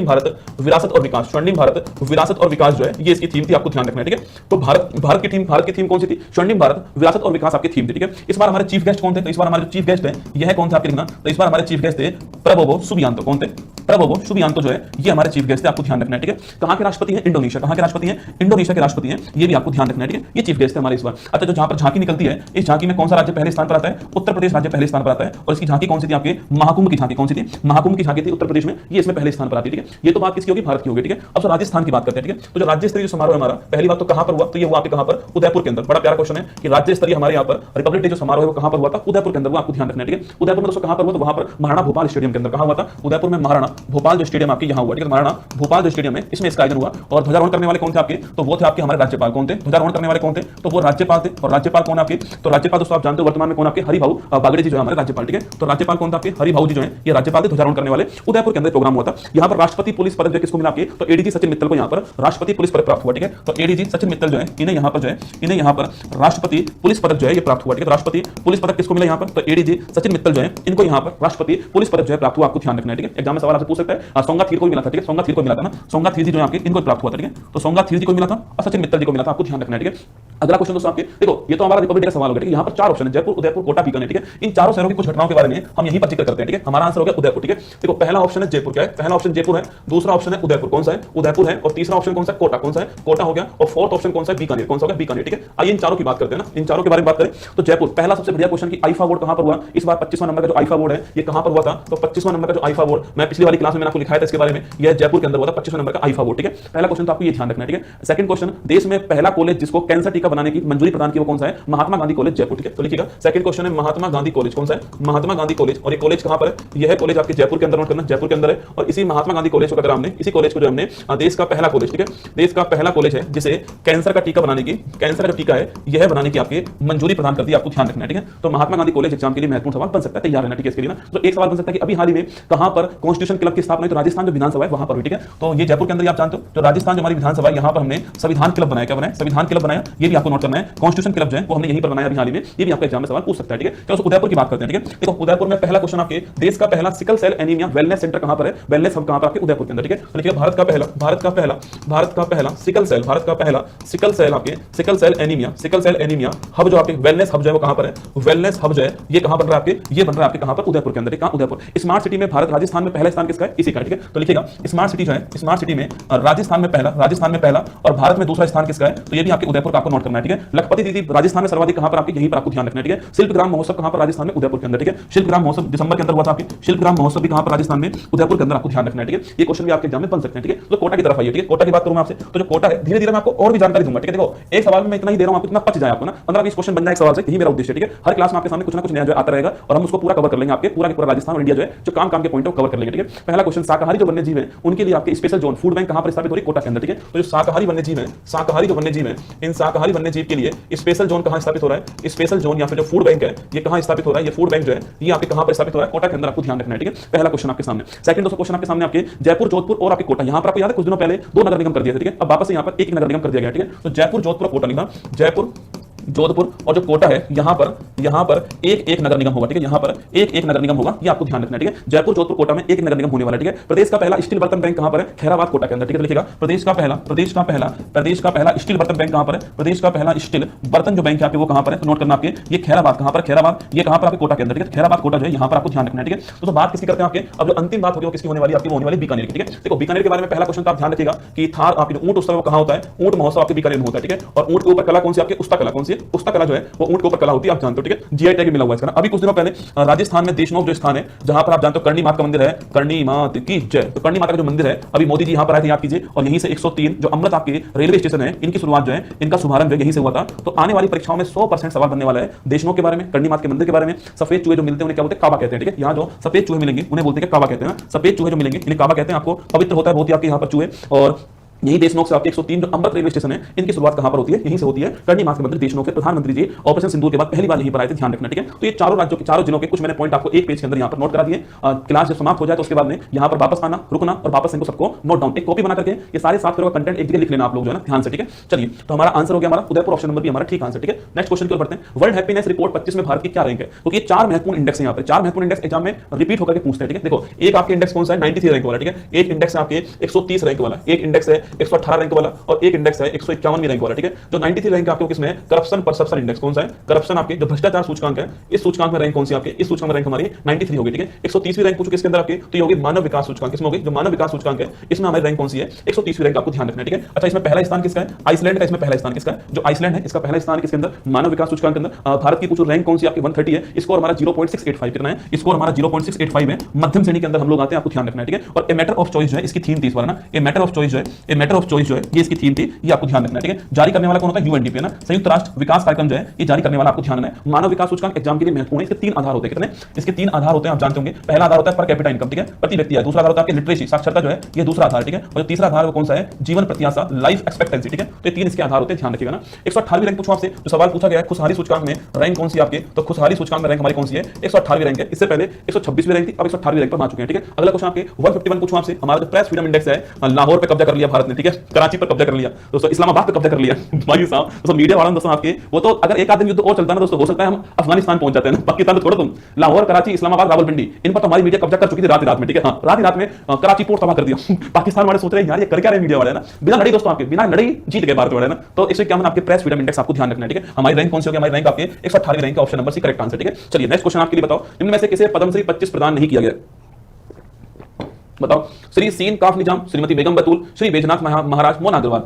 भारत विरासत और विकास। स्वर्णिम भारत विरासत और विकास जो है ये इसकी थीम थी, आपको ध्यान रखना है, ठीक है। तो भारत की थीम कौन सी थी, स्वर्णिम भारत विरासत और विकास आपकी थीम थी, ठीक है। इस बार हमारे चीफ गेस्ट कौन थे, तो इस बार हमारे जो चीफ गेस्ट है यह कौन थे आपके लिखना, तो इस बार हमारे चीफ गेस्ट थे प्रबोवो सुबियांतो। कौन थे, प्रबोवो सुबियांतो जो है ये हमारे चीफ गेस्ट थे, आपको ध्यान रखना है, ठीक है। कहां के राष्ट्रपति हैं, इंडोनेशिया। कहां के राष्ट्रपति हैं, इंडोनेशिया के राष्ट्रपति हैं, ये भी आपको ध्यान रखना है, ठीक है। ये चीफ गेस्ट है हमारे इस बार। अच्छा जो जहां पर झांकी निकलती है, इस झांकी में कौन सा राज्य पहले स्थान पर आता है, उत्तर प्रदेश राज्य पहले स्थान पर आता है। और इसकी झांकी कौन सी थी, आपके महाकुंभ की झांकी। कौन सी थी, महाकुंभ की झांकी थी उत्तर प्रदेश में, ये इसमें पहले स्थान पर आती है, ठीक है। ये तो बात किसकी होगी, भारत की होगी, ठीक है। अब तो राजस्थान की बात करते हैं, ठीक है। तो जो राज्य स्तरीय समारोह हमारा पहली बात तो कहां पर हुआ, तो ये हुआ आपके कहां पर, उदयपुर के अंदर। बड़ा प्यारा क्वेश्चन है कि राज्य स्तरीय हमारे यहां पर रिपब्लिक डे जो समारोह है वो कहां पर हुआ था, उदयपुर के अंदर, वो आपको ध्यान रखना है, ठीक है। उदयपुर में दोस्तों कहां पर हुआ, तो वहां पर महाराणा भोपाल स्टेडियम के अंदर। कहां हुआ था, उदयपुर में महाराणा भोपाल जो स्टेडियम आपके यहां हुआ, ठीक है। महाराणा भोपाल जो स्टेडियम है इसमें इसका आयोजन हुआ। और ध्वजारोहण करने वाले कौन थे आपके, तो वो थे आपके हमारे राज्यपाल। कौन थे, ध्वजारोहण करने वाले कौन थे, तो वो राज्यपाल थे। और राज्यपाल कौन आपके, तो राज्यपाल दोस्तों आप जानते हो वर्तमान में कौन आपके, हरिभाऊ बागड़े जी जो है हमारे राज्यपाल, ठीक है। तो राज्यपाल कौन था आपके, हरिभाऊ जी जो है ये राज्यपाल थे, ध्वजारोहण करने वाले। उदयपुर के अंदर प्रोग्राम हुआ था। यहां पर राष्ट्रपति पुलिस पदक जो किसको मिला आपके, तो एडीजी सचिन मित्तल को यहां पर राष्ट्रपति पुलिस पदक प्राप्त हुआ, ठीक है। तो एडीजी सचिन मित्तल जो है इन्हें यहां पर जो है इन्हें यहां पर राष्ट्रपति पुलिस पदक जो है ये प्राप्त हुआ, ठीक है। राष्ट्रपति पुलिस पदक किसको मिला यहां पर, तो एडीजी सचिन मित्तल जो है इनको यहां पर राष्ट्रपति पुलिस पदक जो है प्राप्त हुआ, आपको ध्यान रखना है, ठीक है। एग्जाम में सवाल आपसे पूछ सकता है। सोंगा थीर को मिला था, ठीक है। सोंगा थीर को मिला था ना, सोंगा थीर जी जो आपके इनको प्राप्त हुआ था, ठीक है। तो सोंगा थीर जी को मिला था और सचिन मित्तल जी को मिला था, आपको ध्यान रखना है, ठीक है। अगला क्वेश्चन दोस्तों आपके देखो, ये तो हमारा रिपब्लिक डे का सवाल हो गया, ठीक है। यहां पर 4 ऑप्शन है, जयपुर, उदयपुर, कोटा, बीकानेर, ठीक है। इन चारों शहरों की कुछ घटनाओं के बारे में हम यहीं पर जिक्र करते हैं, ठीक है। हमारा आंसर हो गया उदयपुर, ठीक है। देखो पहला ऑप्शन है जयपुर, क्या है, पहला ऑप्शन जयपुर है, दूसरा ऑप्शन है उदयपुर, कौन सा है, उदयपुर है। और तीसरा ऑप्शन कौन सा है, कोटा, कौन सा है, कोटा हो गया। और फोर्थ ऑप्शन कौन सा है, बीकानेर, कौन सा हो गया, बीकानेर, ठीक है। आइए इन चारों की बात करते हैं ना, इन चारों के बारे में बात करें तो जयपुर पहला सबसे बढ़िया क्वेश्चन की आईफा बोर्ड कहां पर हुआ, इस बार 25वां नंबर का जो आईफा बोर्ड है ये कहां पर हुआ था, तो 25वां नंबर का जो आईफा बोर्ड मैं पिछली वाली क्लास में मैंने आपको लिखाया था इसके बारे में, यह जयपुर के अंदर हुआ था 25वां नंबर का आईफा बोर्ड, ठीक है। पहला क्वेश्चन तो आपको ये ध्यान रखना है, ठीक है। सेकंड क्वेश्चन, देश में पहला कॉलेज जिसको कैंसर टीका टीका बनाने की मंजूरी प्रदान की वो कौन सा है? महात्मा गांधी कॉलेज जयपुर, ठीक है। तो लिखिएगा सेकंड क्वेश्चन है महात्मा गांधी कॉलेज कौन सा है? महात्मा गांधी कॉलेज। और ये कॉलेज कहां पर है? यह कॉलेज आपके जयपुर के अंदर, नोट करना, जयपुर के अंदर है। और इसी महात्मा गांधी कॉलेज को अगर हमने, इसी कॉलेज को जो हमने देश का पहला कॉलेज, ठीक है, देश का पहला कॉलेज है जिसे कैंसर का टीका बनाने की, कैंसर का टीका है यह बनाने की आपके मंजूरी प्रदान कर दी, आपको ध्यान रखना है, ठीक है। तो महात्मा गांधी कॉलेज एग्जाम के लिए महत्वपूर्ण सवाल बन सकता है, तैयार रहना, ठीक है। इसके लिए ना तो एक सवाल बन सकता है कि अभी हाल ही में कहां पर कॉन्स्टिट्यूशन क्लब की स्थापना हुई? तो राजस्थान जो विधानसभा है वहां पर हुई, ठीक है। तो ये जयपुर के अंदर आप जानते हो, जो राजस्थान जो हमारी विधानसभा है यहां पर हमने संविधान क्लब बनाया, क्या बनाया? संविधान क्लब बनाया, ये भी आपको नोट करना है। कॉन्स्टिट्यूशन क्लब जो है वो हमने यहीं पर बनाया अभी हाल ही में, ये भी आपके एग्जाम में सवाल पूछ सकता है, ठीक है। चलो उदयपुर की बात करते हैं, ठीक है। देखो उदयपुर में पहला क्वेश्चन आपके देश का पहला sickle cell anaemia wellness centre कहां पर है? वेलनेस हब कहां पर? आपके उदयपुर के अंदर, ठीक है। तो लिखिए भारत का पहला सिकल सेल, भारत का पहला सिकल सेल आपके सिकल सेल एनीमिया हब जो आपके वेलनेस हब जो है वो कहां पर है? वेलनेस हब जो है ये कहां बन रहा है आपके? ये बन रहा है आपके कहां पर? उदयपुर के अंदर। कहां? उदयपुर। स्मार्ट सिटी में भारत राजस्थान में पहला स्थान किसका है? इसी का, ठीक है। तो लिखिएगा स्मार्ट सिटी जो है, स्मार्ट सिटी में राजस्थान में पहला और भारत में दूसरा स्थान किसका है? तो ये भी आपके उदयपुर का आपको नोट करना है, ठीक है। लखपति दीदी राजस्थान में सर्वाधिक कहां पर? आपके यहीं पर आपको ध्यान रखना है, ठीक है। शिल्पग्राम महोत्सव कहां पर? राजस्थान में उदयपुर के अंदर, ठीक है। शिल्पग्राम महोत्सव दिसंबर के अंदर हुआ था आपके, शिल्पग्राम महोत्सव भी कहां पर? राजस्थान में उदयपुर के अंदर, आपको ध्यान रखना है, ठीक है। ये क्वेश्चन भी आपके एग्जाम में बन सकते हैं, ठीक है। तो कोटा की तरफ आइए, ठीक है। कोटा की बात करूं मैं आपसे, तो जो कोटा है धीरे धीरे मैं आपको और भी जानकारी दूंगा, ठीक है। देखो एक सवाल में मैं इतना ही दे रहा हूं, आपको इतना पच जाए, आपको ना 15-20 क्वेश्चन बन जाए एक सवाल से, यही मेरा उद्देश्य है, ठीक है। हर क्लास में आपके सामने कुछ ना कुछ नया जो आता रहेगा और हम उसको पूरा कवर कर लेंगे, आपके पूरा राजस्थान और इंडिया जो है जो काम के पॉइंट कवर कर लेंगे, ठीक है। पहला क्वेश्चन, शाकाहारी जो वन्य जीव है उनके लिए आपके स्पेशल जोन फूड बैंक कहां पर स्थापित हो रही है? कोटा के अंदर, ठीक है। तो जो शाकाहारी वन्य जीव है, शाकाहारी जो वन्य जीव है, इन शाकाहारी वन्य जीव के लिए स्पेशल जोन कहां स्थापित हो रहा है? स्पेशल जोन या फिर जो फूड बैंक है ये कहां स्थापित हो रहा है? ये फूड बैंक जो है ये आपके कहां पर स्थापित हो रहा है? कोटा के अंदर, आपको ध्यान रखना है, ठीक है। पहला क्वेश्चन आपके सामने। सेकंड दोस्तों क्वेश्चन आपके सामने आपके जयपुर, जोधपुर और आपके कोटा, यहां पर आपको याद है कुछ दिनों पहले 2 नगर निगम कर दिए थे, ठीक है। अब वापस से यहां पर एक नगर निगम कर दिया गया, ठीक है। तो जयपुर, जोधपुर, कोटा लिखा, जयपुर, जोधपुर और जो कोटा है यहां पर एक नगर निगम होगा, ठीक है। यहां पर एक नगर निगम होगा, ये आपको ध्यान रखना है, ठीक है। जयपुर, जोधपुर, कोटा में एक नगर निगम होने वाला है, ठीक है। प्रदेश का पहला स्टील बर्तन बैंक कहां पर है? खैराबाद, कोटा के अंदर, ठीक है। लिखिएगा प्रदेश का पहला स्टील बर्तन बैंक कहां पर है? प्रदेश का पहला स्टील बर्तन जो बैंक है आपके वो कहां पर है? तो नोट करना आपके, ये खैराबाद कहां पर? खैराबाद ये कहां पर? आपके कोटा के अंदर, ठीक है। खैराबाद, कोटा जो है यहां पर आपको ध्यान रखना है, ठीक है। तो बात किसकी करते हैं आपके? अब जो अंतिम बात होगी वो किसकी होने वाली है? आपकी वो होने वाली बीकानेर की, ठीक है। देखो बीकानेर के बारे में पहला क्वेश्चन तो आप ध्यान रखिएगा कि थार आपके ऊंट उत्सव कहां होता है? ऊंट महोत्सव आपके बीकानेर में होता है, ठीक है। और ऊंट के ऊपर कला कौन सी? आपके उस्ता कला कौन सी है? उस्ता कला जो है वो ऊंट के ऊपर कला होती है, आप जानते हो, ठीक है। जीआई टैग मिला हुआ है इसका ना। अभी कुछ दिनों पहले राजस्थान में देशनोक जो स्थान है जहां पर आप जानते हो करणी माता का मंदिर है, करणी माता की जय, तो करणी माता का जो मंदिर है अभी मोदी जी यहां पर आए थे, याद कीजिए। और यहीं से 103 जो अमृत आपके रेलवे स्टेशन है इनकी शुरुआत जो है, इनका शुभारंभ यहीं से हुआ था। तो आने वाली परीक्षाओं में 100% सवाल बनने वाला है देशनोक के बारे में, करणी माता के मंदिर के बारे में। सफेद चूहे जो मिलते हैं उन्हें क्या बोलते हैं? काबा कहते हैं, ठीक है। यहाँ जो सफेद चूहे मिलेंगे उन्हें बोलते हैं काबा कहते हैं। सफेद चूहे जो मिलेंगे इन्हें काबा कहते हैं। आपको पवित्र होता है बहुत ही आपके यहाँ पर चूहे। और यही देशनोक से आपके 103 जो अमृत रेलवे स्टेशन है इनकी शुरुआत कहां पर होती है? यहीं से होती है। करणी माता के मंदिर देशनोक के प्रधानमंत्री जी ऑपरेशन सिंदूर के बाद पहली बार यहीं पर आए थे, ध्यान रखना, ठीक है। तो ये चारों राज्यों के चारों जिलों के कुछ मैंने पॉइंट आपको एक पेज के अंदर यहां पर नोट करा दिए। क्लास जब समाप्त हो जाए तो उसके बाद में यहां पर वापस आना, रुकना और वापस इनको सबको नोट डाउन एक कॉपी बना करके ये सारे 7 का कंटेंट एक जगह लिख लेना आप लोग जो है ना, ध्यान से, ठीक है। चलिए तो हमारा आंसर हो गया, हमारा उदयपुर ऑप्शन नंबर भी हमारा ठीक आंसर, ठीक है। नेक्स्ट क्वेश्चन की ओर बढ़ते हैं। वर्ल्ड हैप्पीनेस रिपोर्ट 25 में भारत की क्या रैंक है? तो ये 4 महत्वपूर्ण इंडेक्स है, यहाँ पर 4 महत्वपूर्ण इंडेक्स एग्जाम में रिपीट होकर के पूछते हैं, ठीक है। देखो एक आपके इंडेक्स कौन सा है? 93 रैंक वाला, ठीक है। एक इंडेक्स है आपके 130 रैंक वाला, एक इंडेक्स है 118 रैंक वाला और एक इंडेक्स है 151 रैंक वाला, ठीक है। जो 93 रैंक आपको किसमें है? करप्शन परसेप्शन इंडेक्स कौन सा है? करप्शन आपके जो भ्रष्टाचार सूचकांक है इस सूचकांक में रैंक कौन सी आपके? इस सूचकांक में रैंक हमारी 93 होगी, ठीक है। 130वीं रैंक पूछो किसके अंदर आपके? तो ये होगी मानव विकास सूचकांक, इसमें होगी जो मानव विकास सूचकांक है इसमें हमारी रैंक कौन सी है? 130वीं रैंक, आपको ध्यान रखना है, ठीक है। अच्छा इसमें पहला स्थान किसका है? आइसलैंड का। इसमें पहला स्थान किसका है? जो आइसलैंड है इसका पहला स्थान किसके अंदर? मानव विकास सूचकांक के अंदर। भारत की पूछो रैंक कौन सी आपकी? 130 है। स्कोर हमारा 0.685 कितना है? स्कोर हमारा 0.685 है। मध्यम श्रेणी के अंदर हम लोग आते हैं, आपको ध्यान रखना है, ठीक है। और ए मैटर ऑफ चॉइस जो है इसकी थीम थी इस बार ना, ए मैटर ऑफ चॉइस जो है, ए मैटर ऑफ चॉइस जो है ये इसकी थीम थी, ये आपको ध्यान रखना है, ठीक है। जारी करने वाला कौन होता है? यूएनडीपी ना, संयुक्त राष्ट्र विकास कार्यक्रम जो है ये जारी करने वाला, आपको ध्यान रखना है। मानव विकास सूचकांक एग्जाम के लिए महत्वपूर्ण है। इसके 3 आधार होते हैं, कितने? इसके 3 आधार होते हैं, आप जानते होंगे। पहला आधार होता है पर कैपिटा इनकम, ठीक है, प्रति व्यक्ति आय। दूसरा आधार होता है आपके लिटरेसी, साक्षरता जो है ये दूसरा आधार, ठीक है। और जो तीसरा आधार वो कौन सा है? जीवन प्रत्याशा, लाइफ एक्सपेक्टेंसी, ठीक है। तो ये 3 इसके आधार होते हैं, ध्यान रखिएगा ना। 118वीं रैंक पूछो आपसे, जो सवाल पूछा गया है खुशहाली सूचकांक में रैंक कौन सी आपके? तो खुशहाली सूचकांक में रैंक हमारी कौन सी है? 118वीं रैंक है। इससे पहले 126वीं रैंक थी, अब 118वीं रैंक पर आ चुके हैं, ठीक है। अगला क्वेश्चन आपके 151 पूछो आपसे, हमारा जो प्रेस फ्रीडम इंडेक्स है लाहौर पे कब्जा कर लिया भारत ने, ठीक है। कराची पर कब्जा कर लिया दोस्तों, इस्लामाबाद पे कब्जा कर लिया भाई साहब। दोस्तों मीडिया वाला दोस्तों आपके वो तो अगर एक आदमी युद्ध और चलता है ना दोस्तों, हो सकता है हम अफगानिस्तान पहुंच जाते हैं, पाकिस्तान तो छोड़ो तुम, लाहौर, कराची, इस्लामाबाद, रावलपिंडी, इन पर तो हमारी मीडिया कब्जा कर चुकी थी रात में, ठीक है। हाँ रात में कराची पोर्ट तबाह कर दिया पाकिस्तान वाले सोच रहे हैं यार ये कर क्या रहे मीडिया वाले ना, बिना लड़ी दोस्तों, आपके बिना लड़ी जीत गए भारत वाले ना। तो इससे क्या आपके प्रेस फ्रीडम इंडेक्स आपको ध्यान रखना है, ठीक है। हमारी रैंक कौन सी होगी? हमारी रैंक आपके 118वीं rank, option number C correct answer, ठीक है। चलिए नेक्स्ट क्वेश्चन आपके लिए बताओ, निम्न में से किसे पद्मश्री 25 प्रदान नहीं किया गया? बताओ। श्री सीन काफ निजाम, श्रीमती बेगम बतूल, श्री बैजनाथ महाराज, मोना अग्रवाल।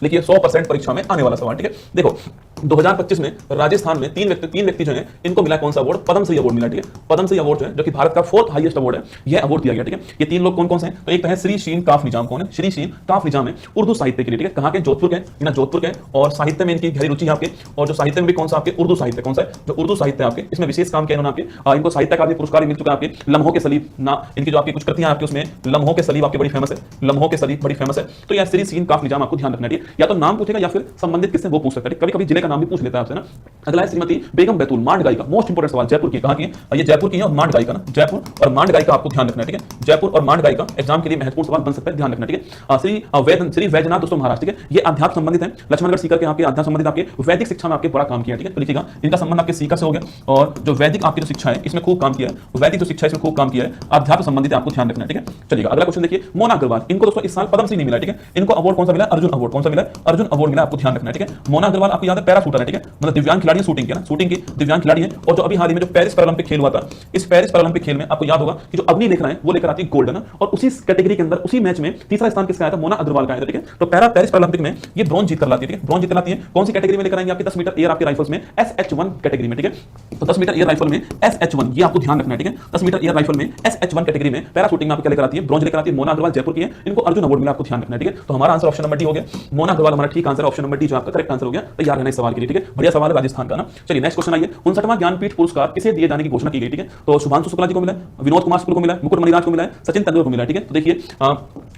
देखिए 100% परीक्षा में आने वाला सवाल, ठीक है। देखो 2025 में राजस्थान में तीन व्यक्ति जो हैं इनको मिला कौन सा अवार्ड? पद्मश्री अवार्ड मिला। ठीक है, पद्मश्री अवार्ड जो है, जो कि भारत का 4th हाईएस्ट अवार्ड है, यह अवार्ड दिया गया। ठीक है, ये तीन लोग कौन कौन से हैं? तो एक तो है श्री शीन काफ निजाम। कौन है? श्री शीन काफ निजाम है उर्दू साहित्य के लिए। ठीक है, कहां के? जोधपुर के, ना जोधपुर के, और साहित्य में इनकी गहरी रुचि है आपके, और जो साहित्य में भी कौन सा? आपके उर्दू साहित्य। कौन सा है? जो उर्दू साहित्य आपके, इसमें विशेष काम किया इन्होंने आपके। इनको साहित्य अकादमी पुरस्कार मिल चुका है आपके। लम्हों के सलीब ना, इनकी जो आपकी कुछ कृतियां आपके उसमें लम्हों के सलीब आपके बड़ी फेमस है, लम्हों के सलीब बड़ी फेमस है। तो यह श्री शीन काफ निजाम आपको ध्यान रखना है। या तो नाम पूछेगा या फिर संबंधित किससे वो पूछ सकता है। कभी कभी जिले का नाम भी पूछ लेता है आपसे ना। अगला है श्रीमती बेगम बैतूल, मांड गायिका। मोस्ट इंपोर्टेंट सवाल, जयपुर की, कहां की है? ये जयपुर की है, और मांड गायिका ना, जयपुर और मांड गायिका आपको ध्यान रखना है। ठीक है, जयपुर और मांड गायिका एग्जाम के लिए महत्वपूर्ण सवाल बन सकता है, ध्यान रखना। ठीक है, श्री वैद्यनाथ दोस्तों महाराज। ठीक है, ये अध्यात्म संबंधित है, लक्ष्मणगढ़ सीकर के आपके अध्यात्म संबंधित आपके वैदिक शिक्षा में आपके बड़ा काम किया। ठीक है, तो लिखिएगा इनका संबंध आपके सीकर से हो गया, और जो वैदिक आपकी जो शिक्षा है इसमें खूब काम किया है, वैदिक जो शिक्षा है इसमें खूब काम किया है, अध्यात्म संबंधित आपको ध्यान रखना है। ठीक है, चलिएगा अगला क्वेश्चन देखिए, मोना अग्रवाल। इनको दोस्तों इस साल पद्मश्री नहीं मिला। ठीक है, इनको अवार्ड कौन सा मिला? अर्जुन अवार्ड। कौन सा मिला? अर्जुन अवार्ड मिला, आपको ध्यान रखना है। ठीक है, मोना अग्रवाल आपको याद है पैरा शूटर है। ठीक है, मतलब दिव्यांग खिलाड़ी है, शूटिंग की ना, शूटिंग की दिव्यांग खिलाड़ी है। और जो अभी हाल ही में जो पेरिस पैरालंपिक खेल हुआ था, इस पेरिस पैरालंपिक खेल में आपको याद होगा कि जो अग्नि लेकर आए वो लेकर आती है गोल्ड है ना, और उसी कैटेगरी के अंदर उसी मैच में तीसरा स्थान किसका आया था? मोना अग्रवाल का आया था। ठीक है, तो पेरिस पैरालंपिक में ये ब्रॉन्ज जीत कर लाती है। ठीक है, ब्रॉन्ज जीत लाती है। कौन सी कैटेगरी में लेकर आएंगे? आपके 10 मीटर एयर आपके राइफल्स में SH1 कैटेगरी में। ठीक है, तो 10 मीटर एयर राइफल में SH1 ये आपको ध्यान रखना है। ठीक है, 10 मीटर एयर राइफल में SH1 कैटेगरी में पैरा शूटिंग में आपको क्या लेकर आती है? ब्रॉन्ज लेकर आती है। मोना अग्रवाल जयपुर की है, इनको अर्जुन अवार्ड मिला, आपको ध्यान रखना है। ठीक है, तो हमारा आंसर ऑप्शन नंबर डी हो गया, मोना अग्रवाल हमारा ठीक आंसर, ऑप्शन नंबर डी जो आपका करेक्ट आंसर हो गया। तैयार रहना इस सवाल के लिए। ठीक है, बढ़िया सवाल है राजस्थान का ना। चलिए नेक्स्ट क्वेश्चन आइए, 59वां ज्ञानपीठ पुरस्कार किसे दिए जाने की घोषणा की गई? ठीक है, तो शुभांशु शुक्ला जी को मिला, विनोद कुमार शुक्ल को मिला, मुकुट मणिराज को मिला, सचिन तेंदुलकर को मिला। ठीक है, तो देखिए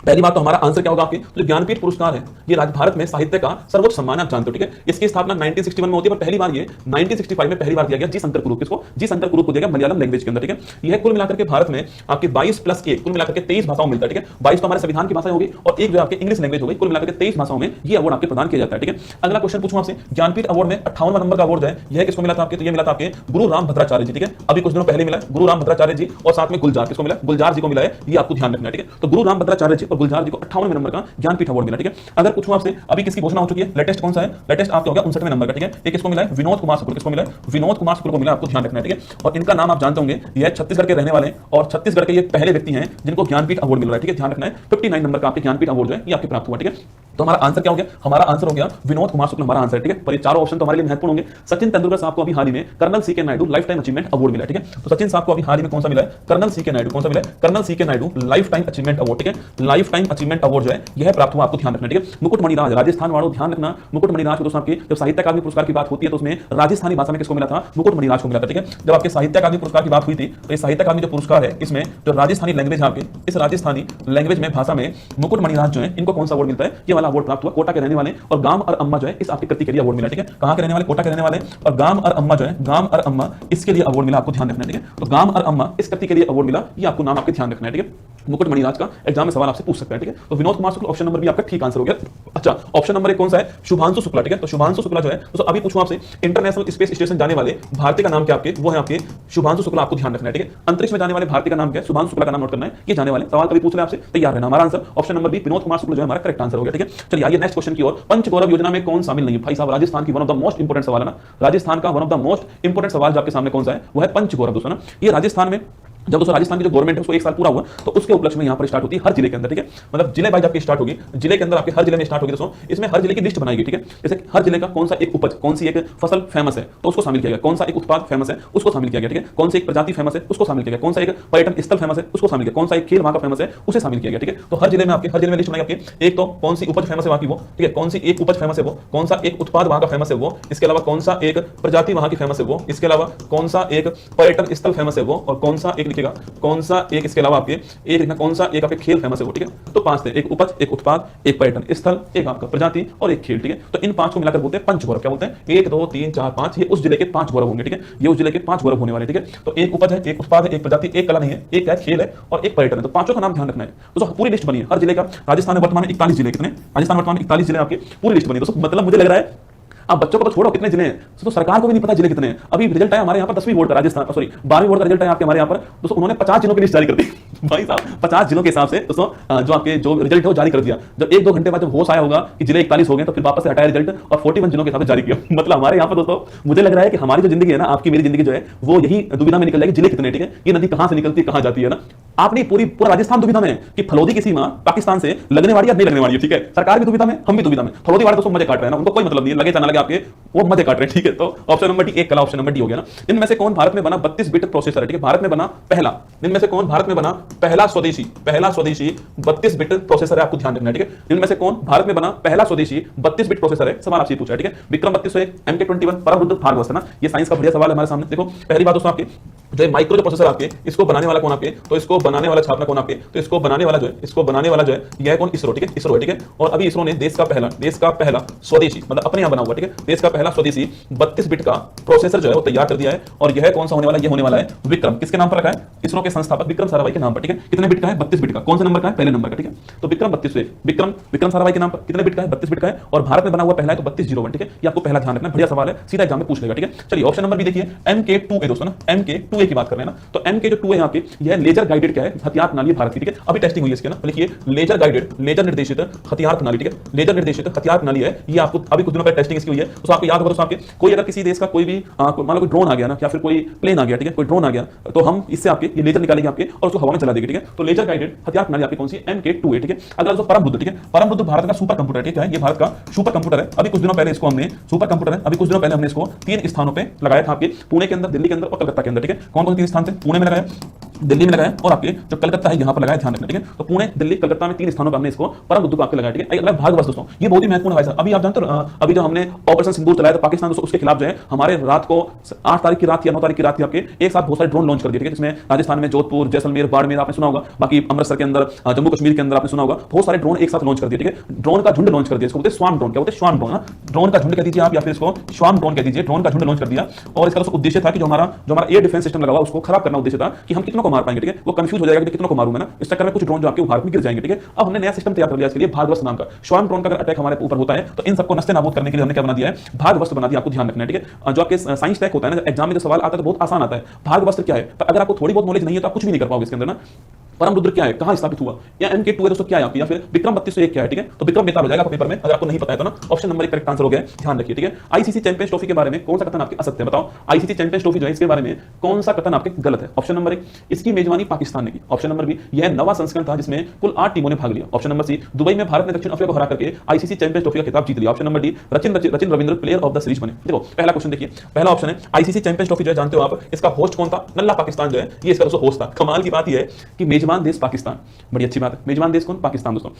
पहली बात तो हमारा आंसर क्या होगा आपके? तो ज्ञानपीठ पुरस्कार है ये भारत में साहित्य का सर्वोच्च सम्मान, आप जानते हो। ठीक है, इसकी स्थापना 1961 में होती है, पर पहली बार ये 1965 में पहली बार दिया गया जी शंकर कुरूप। किसको? जी शंकर कुरूप को दिया गया, मलयालम लैंग्वेज के अंदर। ठीक है, यह कुल मिलाकर के भारत में आपके 22+1 कुल मिलाकर के 23 भाषाओं मिलता है। ठीक है, 22 तो हमारे संविधान की भाषा होगी, और एक जो आपके इंग्लिश लैंग्वेज हो गई, कुल मिलाकर के 23 भाषाओं में ये अवार्ड आपके प्रदान किया जाता है। ठीक है, अगला क्वेश्चन पूछूं आपसे, ज्ञानपीठ अवार्ड में 58वां नंबर का अवार्ड है, यह किसको मिला था आपके? तो ये मिला था आपके गुरु राम भद्राचार्य जी। ठीक है, अभी कुछ दिनों पहले मिला गुरु राम भद्राचार्य जी, और साथ में गुलजार, किसको मिला? गुलजार जी को मिला है, ये आपको ध्यान रखना है। ठीक है, तो गुरु राम भद्राचार्य जी और गुलजार जी को 58वें नंबर का ज्ञानपीठ अवार्ड मिला। ठीक है, अगर पूछूं आपसे अभी किसकी घोषणा हो चुकी है? लेटेस्ट कौन सा है? लेटेस्ट आपको हो गया 59वें नंबर का। ठीक है, ये किसको मिला है? विनोद कुमार शुक्ल। किसको मिला है? विनोद कुमार शुक्ल को मिला, आपको ध्यान रखना है। ठीक है, और इनका नाम आप जानते होंगे, यह छत्तीसगढ़ के रहने वाले और छत्तीसगढ़ के ये पहले व्यक्ति हैं जिनको ज्ञानपीठ अवार्ड मिल रहा है। ठीक है, ध्यान रखना है, 59 नंबर का आपके ज्ञानपीठ अवार्ड जो है ये आपके प्राप्त हुआ। ठीक है, तो हमारा आंसर क्या हो गया? हमारा आंसर हो गया विनोद कुमार शुक्ल, हमारा आंसर। ठीक है, पर ये चारों ऑप्शन तो हमारे लिए महत्वपूर्ण होंगे। सचिन तेंदुलकर साहब को अभी हाल ही में colonel C K Nayudu life time achievement award मिला। ठीक है, तो सचिन साहब को अभी हाल ही में कौन सा मिला है? Colonel C K Nayudu. कौन सा मिला है? Colonel C K Nayudu life time achievement award. ठीक है, लाइफ टाइम अचीवमेंट अवार्ड जो है यह प्राप्त हुआ, आपको ध्यान रखना है। ठीक है, मुकुट मणिराज राजस्थान वालों ध्यान रखना, मुकुट मणिराज को दोस्तों आपके जब साहित्य अकादमी पुरस्कार की बात होती है तो उसमें राजस्थानी भाषा में किसको मिला था? मुकुट मणिराज को मिला था। ठीक है, जब आपके साहित्य अकादमी पुरस्कार की बात हुई थी तो ये साहित्य अकादमी जो पुरस्कार है इसमें जो राजस्थानी लैंग्वेज है आपके, इस राजस्थानी लैंग्वेज में भाषा में मुकुट मणिराज जो है इनको कौन सा अवार्ड मिलता है? ये वाला अवार्ड प्राप्त हुआ। कोटा के रहने वाले और गाम और अम्मा जो है इस आपकी कृति के लिए अवार्ड मिला। ठीक है, कहां के रहने वाले? कोटा के रहने वाले, और गाम और अम्मा जो है, गाम और अम्मा इसके लिए अवार्ड मिला, आपको ध्यान रखना है। ठीक है, तो गाम और अम्मा इस कृति के लिए अवार्ड मिला, ये आपको नाम आपके ध्यान रखना है। ठीक है, मुकुट मणिराज का एग्जाम में सवाल आपसे पूछ सकता है। ठीक है, तो विनोद कुमार शुक्ल ऑप्शन नंबर भी आपका ठीक आंसर हो गया। अच्छा, ऑप्शन नंबर 1 कौन सा है? शुभांशु शुक्ला। ठीक है, तो शुभांशु शुक्ला जो है तो अभी पूछूं आपसे, इंटरनेशनल स्पेस स्टेशन जाने वाले भारतीय का नाम क्या आपके? वो है आपके शुभांशु शुक्ला, आपको ध्यान रखना है। ठीक है, अंतरिक्ष में जाने वाले भारतीय का नाम क्या है? शुभांशु शुक्ला का नाम नोट करना है, ये जाने वाले सवाल कभी पूछ ले आपसे, तैयार रहना। हमारा answer option number B Vinod Kumar Shukla जो है हमारा करेक्ट आंसर हो गया। ठीक है, चलिए आइए नेक्स्ट क्वेश्चन की ओर। पंचगौरव योजना में कौन शामिल नहीं है? भाई साहब राजस्थान की one of the most important सवाल है ना, राजस्थान का one of the most important सवाल जो आपके सामने कौन सा है? वो है पंचगौरव दोस्तों ना। ये राजस्थान में जब दोस्तों राजस्थान की जो गवर्नमेंट है उसको 1 साल पूरा हुआ तो उसके उपलक्ष्य में यहाँ पर स्टार्ट होती है हर जिले के अंदर। ठीक है, मतलब जिले वाइज आपकी स्टार्ट होगी, जिले के अंदर आपके हर जिले में स्टार्ट होगी दोस्तों। इसमें हर जिले की लिस्ट बनाई गई। ठीक है, जैसे हर जिले का कौन सा एक उपज, कौन सी एक फसल फेमस है तो उसको शामिल किया गया, कौन सा एक उत्पाद फेमस है उसको शामिल किया गया। ठीक है, कौन सी एक प्रजाति फेमस है उसको शामिल किया गया, कौन सा एक पर्यटन स्थल फेमस है उसको शामिल किया, कौन सा एक खेल वहां का फेमस है उसे शामिल किया गया। ठीक है, तो हर जिले में आपके हर जिले में लिस्ट बनाई आपकी। एक तो कौन सी उपज फेमस है वहां की वो, ठीक है, कौन सी एक उपज फेमस है वो, कौन सा एक उत्पाद वहां का फेमस है वो, इसके अलावा कौन सा एक प्रजाति वहां की फेमस है वो, इसके अलावा कौन सा एक पर्यटन स्थल फेमस है वो, और कौन सा एक लिखेगा कौन सा एक, इसके अलावा आपके एक लिखना कौन सा एक आपके खेल फेमस है वो। ठीक है, तो 5 थे, एक उपज, एक उत्पाद, एक पर्यटन स्थल, एक आपका प्रजाति और एक खेल। ठीक है, तो इन 5 को मिलाकर बोलते हैं पंचगौरव। क्या बोलते हैं? 1 2 3 4 5, ये उस जिले के 5 गौरव होंगे। ठीक है, ये उस जिले के 5 गौरव होने वाले। ठीक है, तो एक उपज है, एक उत्पाद है, एक प्रजाति, एक कला नहीं है, एक है खेल है और एक पर्यटन है। तो 5 का नाम ध्यान रखना है दोस्तों। पूरी लिस्ट बनी है हर जिले का। राजस्थान में वर्तमान में 41 जिले, कितने? राजस्थान वर्तमान में 41 जिले आपके, पूरी लिस्ट बनी है दोस्तों। मतलब मुझे लग रहा है अब बच्चों को तो छोड़ो कितने जिले हैं तो सरकार को भी नहीं पता जिले कितने हैं। अभी रिजल्ट आया हमारे यहाँ पर 10वीं बोर्ड का, राजस्थान सॉरी 12वीं बोर्ड का रिजल्ट आया आपके हमारे यहाँ पर दोस्तों, उन्होंने 50 जिलों की लिस्ट जारी कर दी भाई साहब 50 जिलों के हिसाब से दोस्तों जो आपके जो रिजल्ट है वो जारी कर दिया। जब 1-2 घंटे बाद जब होश आया होगा कि जिले 41 हो गए तो फिर वापस से हटाया रिजल्ट और 41 जिलों के हिसाब से जारी किया। मतलब हमारे यहाँ पर दोस्तों मुझे लग रहा है कि हमारी जो जिंदगी है ना, आपकी मेरी जिंदगी जो है वो यही दुविधा में निकल जाएगी, जिले कितने। ठीक है, ये नदी कहां से निकलती है कहां जाती है ना, आपने पूरा राजस्थान दुविधा में कि फलोदी की सीमा पाकिस्तान से लगने वाली या नहीं लगने वाली है। ठीक है, सरकार भी दुविधा में, हम भी दुविधा में। फलोदी वाले दोस्तों मजे काट रहे हैं ना, उनको कोई मतलब नहीं है, लगे जाना लगे आगे आपके वो मजे काट रहे हैं, ठीक है। तो ऑप्शन नंबर डी एक कला, ऑप्शन नंबर डी हो गया ना। इनमें से कौन भारत में बना 32 बिट प्रोसेसर है, ठीक है, भारत में बना पहला, इनमें से कौन भारत में बना पहला स्वदेशी 32 बिट प्रोसेसर है, आपको ध्यान रखना है, ठीक है। इनमें से कौन भारत में बना पहला स्वदेशी 32 बिट प्रोसेसर है, सवाल आपसे पूछा है, ठीक है। विक्रम 3201, MK21, परमरुद्र, भागवत, है ना। ये साइंस का बढ़िया सवाल है हमारे सामने। देखो पहली बात दोस्तों, आपके जो माइक्रो जो प्रोसेसर आपके, इसको बनाने वाला कौन आपके, तो इसको बनाने वाला छापना कौन आपके, तो इसको बनाने वाला जो है, इसको बनाने वाला जो है यह कौन, इसरो, ठीक है, इसरो है, ठीक है। और अभी इसरो ने देश का पहला स्वदेशी, मतलब अपने यहां बना हुआ, ठीक है, देश का पहला स्वदेशी 32 बिट का प्रोसेसर जो है वो तैयार कर दिया है। और यह कौन सा होने वाला है, ये होने वाला है विक्रम। किसके नाम पर रखा है, इसरो के संस्थापक विक्रम साराभाई के नाम पर, ठीक है। कितने बिट का है, 32 बिट का। कौन सा नंबर का है, पहले नंबर का, ठीक है। तो विक्रम 32 विक्रम साराभाई के नाम पर कितने बिट का है, 32 बिट का है। और भारत में बना हुआ पहला है तो 3201, ठीक है। ये आपको पहला ध्यान रखना, बढ़िया सवाल है, सीधा एग्जाम में पूछ लेगा, ठीक है। चलिए ऑप्शन नंबर भी देखिए, MK2A दोस्तों ना, MK2A की बात कर रहे हैं ना। तो MK जो 2 है यहाँ पे, यह लेजर गाइडेड क्या है, हथियार प्रणाली भारत की, ठीक है। अभी टेस्टिंग हुई है इसके ना, लिखिए लेजर गाइडेड, लेजर निर्देशित हथियार प्रणाली, ठीक है, लेजर निर्देशित हथियार प्रणाली है। ये आपको अभी कुछ दिनों पहले टेस्टिंग इसकी हुई है। तो आपको याद होगा दोस्तों, आपके कोई अगर किसी देश का कोई भी मान लो कोई ड्रोन आ गया ना, या फिर कोई प्लेन आ गया, ठीक है, कोई ड्रोन आ गया, तो हम इससे आपके ये लेजर निकालेंगे आपके और उसको हवा में चला देंगे, ठीक है। तो लेजर गाइडेड हथियार प्रणाली आपकी कौन सी, MK2A, ठीक है। अगला दोस्तों परमरुद्र, ठीक है। परमरुद्र भारत का सुपर कंप्यूटर, ठीक है, ये भारत का सुपर कंप्यूटर है। अभी कुछ दिनों पहले इसको हमने सुपर कंप्यूटर है, अभी कुछ दिनों पहले हमने इसको 3 स्थानों पे लगाया था, आपके पुणे के अंदर, दिल्ली के अंदर और कलकत्ता के अंदर, ठीक है। कौन कौन से 3 स्थान थे, पुणे में लगाया, दिल्ली में लगाया और आपके जो कलकत्ता है यहां पर लगाया, ध्यान रखना, ठीक है। तो पुणे, दिल्ली, कलकत्ता में 3 स्थानों पर हमने इसको परमरुद्र को आपके लगाया, ठीक है। अगला भागवत दोस्तों, ये बहुत ही महत्वपूर्ण है। अभी आप जानते हो अभी जो हमने ऑपरेशन सिंदूर चलाया था पाकिस्तान दोस्तों, उसके खिलाफ जो है हमारे रात को 8 तारीख की रात या 9 तारीख की रात आपके एक साथ बहुत सारे ड्रोन लॉन्च कर दिए, ठीक है। जिसमें राजस्थान में जोधपुर, जैसलमेर, बाड़मेर आपने सुना होगा, बाकी अमृतसर के अंदर, जम्मू कश्मीर के अंदर आपने सुना होगा, बहुत सारे ड्रोन एक साथ लॉन्च कर दिए, ठीक है। ड्रोन का झुंड लॉन्च कर दिया, इसको बोलते हैं स्वार्म ड्रोन। क्या बोलते हैं, स्वार्म ड्रोन, ड्रोन का झुंड कह दीजिए आप, या फिर इसको स्वार्म ड्रोन कह दीजिए। ड्रोन का झुंड लॉन्च कर दिया और इसका उद्देश्य था कि जो हमारा एयर डिफेंस सिस्टम लगा हुआ उसको खराब करना उद्देश्य था, कि हम कितनों को मार पाएंगे, ठीक है। वो कंफ्यूज हो जाएगा कि कितनों को मारूं मैं ना, इस चक्कर में कुछ ड्रोन जो आपके भारत में गिर जाएंगे, ठीक है। अब हमने नया सिस्टम तैयार कर लिया इसके लिए, भागवस्त्र नाम का। स्वार्म ड्रोन का अगर अटैक हमारे ऊपर होता है तो इन सबको नस्ते नाबूद करने के लिए हमने क्या बना दिया है, भागवस्त्र बना दिया, आपको ध्यान रखना है, ठीक है। जो आपके साइंस टैग होता है ना, एग्जाम में जो सवाल आता है तो बहुत आसान आता है, भागवस्त्र क्या है, पर अगर आपको थोड़ी बहुत नॉलेज नहीं है तो आप कुछ भी नहीं कर पाओगे इसके अंदर ना। परमरुद्र क्या है, कहां स्थापित हुआ, या MK2A दोस्तों क्या है आपकी, या फिर विक्रम 3201 क्या है, ठीक है। तो विक्रम बेताल हो जाएगा पेपर में, अगर आपको नहीं पता है तो ना। ऑप्शन नंबर 1 करेक्ट आंसर हो गया, ध्यान रखिए, ठीक है। ICC चैंपियंस ट्रॉफी के बारे में कौन सा कथन आपके असत्य है, बताओ। ICC चैंपियंस ट्रॉफी जो है इसके बारे में कौन सा कथन आपके गलत है। ऑप्शन नंबर 1, इसकी मेजबानी पाकिस्तान ने की। ऑप्शन नंबर बी, यह नवा संस्करण था जिसमें कुल 8 टीमों ने भाग लिया। ऑप्शन नंबर सी, दुबई में भारत ने दक्षिण अफ्रीका को हरा करके ICC चैंपियंस ट्रॉफी का खिताब जीत लिया। Option number D, Rachin Ravindra player of the series बने। देखो पहला क्वेश्चन देखिए, पहला ऑप्शन है ICC चैंपियंस ट्रॉफी जो है जानते हो आप, इसका होस्ट कौन था, नल्ला पाकिस्तान जो है ये इसका दोस्तों होस्ट था। कमाल की बात यह है कि मेजबान देश पाकिस्तान, बड़ी अच्छी बात है, मेजबान देश कौन, पाकिस्तान दोस्तों।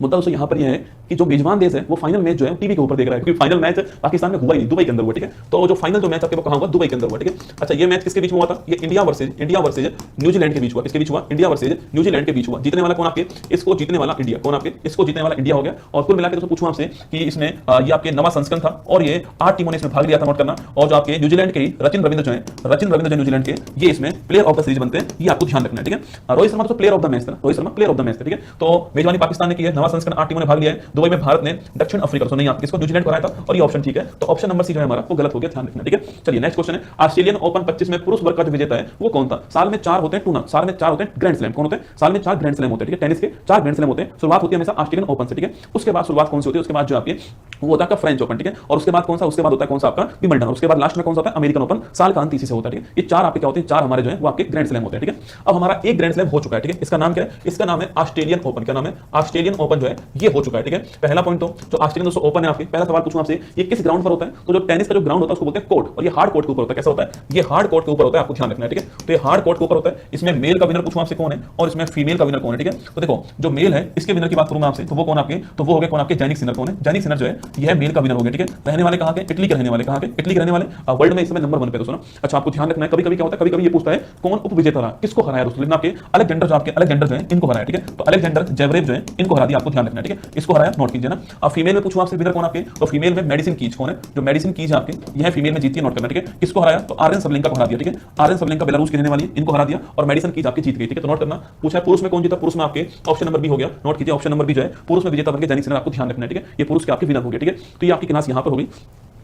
मुद्दा दोस्तों यहाँ पर यह है कि जो मेजबान देश है वो फाइनल मैच जो है टीवी के ऊपर देख रहा है, क्योंकि फाइनल मैच पाकिस्तान में हुआ ही नहीं, दुबई के अंदर हुआ, ठीक है। तो जो फाइनल जो मैच आपके वो कहां हुआ, दुबई के अंदर हुआ, ठीक है। अच्छा ये मैच किसके बीच में हुआ था, ये इंडिया वर्सेज न्यूजीलैंड के बीच हुआ। किसके बीच हुआ, इंडिया वर्सेज न्यूजीलैंड के बीच हुआ। जीतने वाला कौन आपके, इसको जीतने वाला इंडिया, कौन आपके, इसको जीतने वाला इंडिया हो गया। और कुल मिलाकर दोस्तों पूछूं आपसे कि इसमें ये आपके नवा संस्करण था और ये 8 टीमों ने इसमें भाग लिया था, नोट करना। और जो आपके न्यूजीलैंड के रचिन रविंद्र जो न्यूजीलैंड के, ये इसमें प्लेयर ऑफ द सीरीज बनते हैं, ये आपको ध्यान रखना है, ठीक है। रोहित शर्मा तो प्लेयर ऑफ द मैच था, Rohit Sharma player of the match था, ठीक है। तो मेजबानी पाकिस्तान ने की है, नवा संस्करण 8 टीमों ने भाग लिया है। दुबई में भारत ने दक्षिण अफ्रीका तो नहीं, आप किसको, न्यूजीलैंड को हराया था, और ये ऑप्शन ठीक है। तो ऑप्शन नंबर सी जो है हमारा वो गलत हो गया, ध्यान रखना, ठीक है। चलिए नेक्स्ट क्वेश्चन है, ऑस्ट्रेलियन ओपन 25 में पुरुष वर्ग का जो विजेता है वो कौन था। साल में 4 होते हैं टूर्नामेंट, साल में 4 होते हैं ग्रैंड स्लैम, कौन होते हैं, साल में 4 ग्रैंड स्लैम होते हैं, ठीक है। टेनिस के 4 ग्रैंड स्लैम होते हैं। शुरुआत होती है हमेशा ऑस्ट्रेलियन ओपन से, ठीक है। उसके बाद शुरुआत कौन सी होती है, उसके बाद जो आपके वो होता है फ्रेंच ओपन, ठीक है। और उसके बाद कौन सा, उसके बाद होता है कौन सा आपका विंबलडन, और उसके बाद लास्ट में कौन सा होता है अमेरिकन ओपन, साल का अंत इसी से होता है, ठीक है। ये 4 आपके क्या होते हैं, 4 हमारे जो है वो आपके ग्रैंड स्लैम होते हैं, ठीक है। अब हमारा एक ग्रैंड स्लैम हो चुका है, ठीक है। इसका नाम क्या है, इसका नाम है ऑस्ट्रेलियन ओपन। क्या नाम है, ऑस्ट्रेलियन ओपन जो है ये हो चुका है, ठीक है। पहला पॉइंट तो जो ऑस्ट्रेलियन दोस्तों ओपन है आपके, पहला सवाल पूछूं आपसे, ये किस ग्राउंड पर होता है। तो जो टेनिस का जो ग्राउंड होता है उसको बोलते हैं कोर्ट, और ये हार्ड कोर्ट के ऊपर होता है। कैसा होता है, ये हार्ड कोर्ट के ऊपर होता है, आपको ध्यान रखना है, ठीक है। तो ये हार्ड कोर्ट के ऊपर होता है। इसमें मेल का विनर पूछूं आपसे कौन है, और इसमें फीमेल का विनर कौन है, ठीक है। तो देखो जो मेल है इसके विनर की बात करूंगा आपसे, तो वो कौन आपके, तो वो हो गए कौन आपके, जैनिक सिनर। कौन है, जैनिक सिनर जो है यह मेल का विनर हो गया, ठीक है। रहने वाले कहां के, इटली के रहने वाले, कहां के, इटली के रहने वाले, वर्ल्ड में इस समय नंबर 1 पे दोस्तों ना। अच्छा आपको ध्यान रखना है, कभी कभी क्या होता है, कभी कभी ये पूछता है कौन उपविजेता रहा, किसको हराया दोस्तों, लेकिन आपके अलेक्जेंडर जो आपके अलेक्जेंडर जो है इनको हराया, ठीक है। तो अलेक्जेंडर जेवरेव जो है इनको हरा दिया, आपको ध्यान रखना है, ठीक है। इसको हराया, नोट कीजिए ना। अब फीमेल में पूछूं आपसे विनर कौन आपके, तो फीमेल में मेडिसिन कीज कौन है, जो मेडिसिन कीज आपके यह फीमेल में जीती है, नोट करना, ठीक है। किसको हराया, तो आर्यन सबलिंका को हरा दिया, ठीक है। आर्यन सबलिंका बेलारूस की रहने वाली, इनको हरा दिया, और मेडिसिन कीज आपकी जीत गई, ठीक है। तो नोट करना। पूछा पुरुष में कौन जीता, पुरुष में आपके ऑप्शन नंबर बी हो गया, नोट कीजिए। ऑप्शन नंबर बी जो है पुरुष में विजेता बनके जैनिक सिनर, आपको ध्यान रखना है, ठीक है। ये पुरुष के आपके विनर हो गया, ठीक है। तो ये आपकी क्लास यहां पर होगी।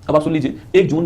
अब आप सुन लीजिए, 1 जून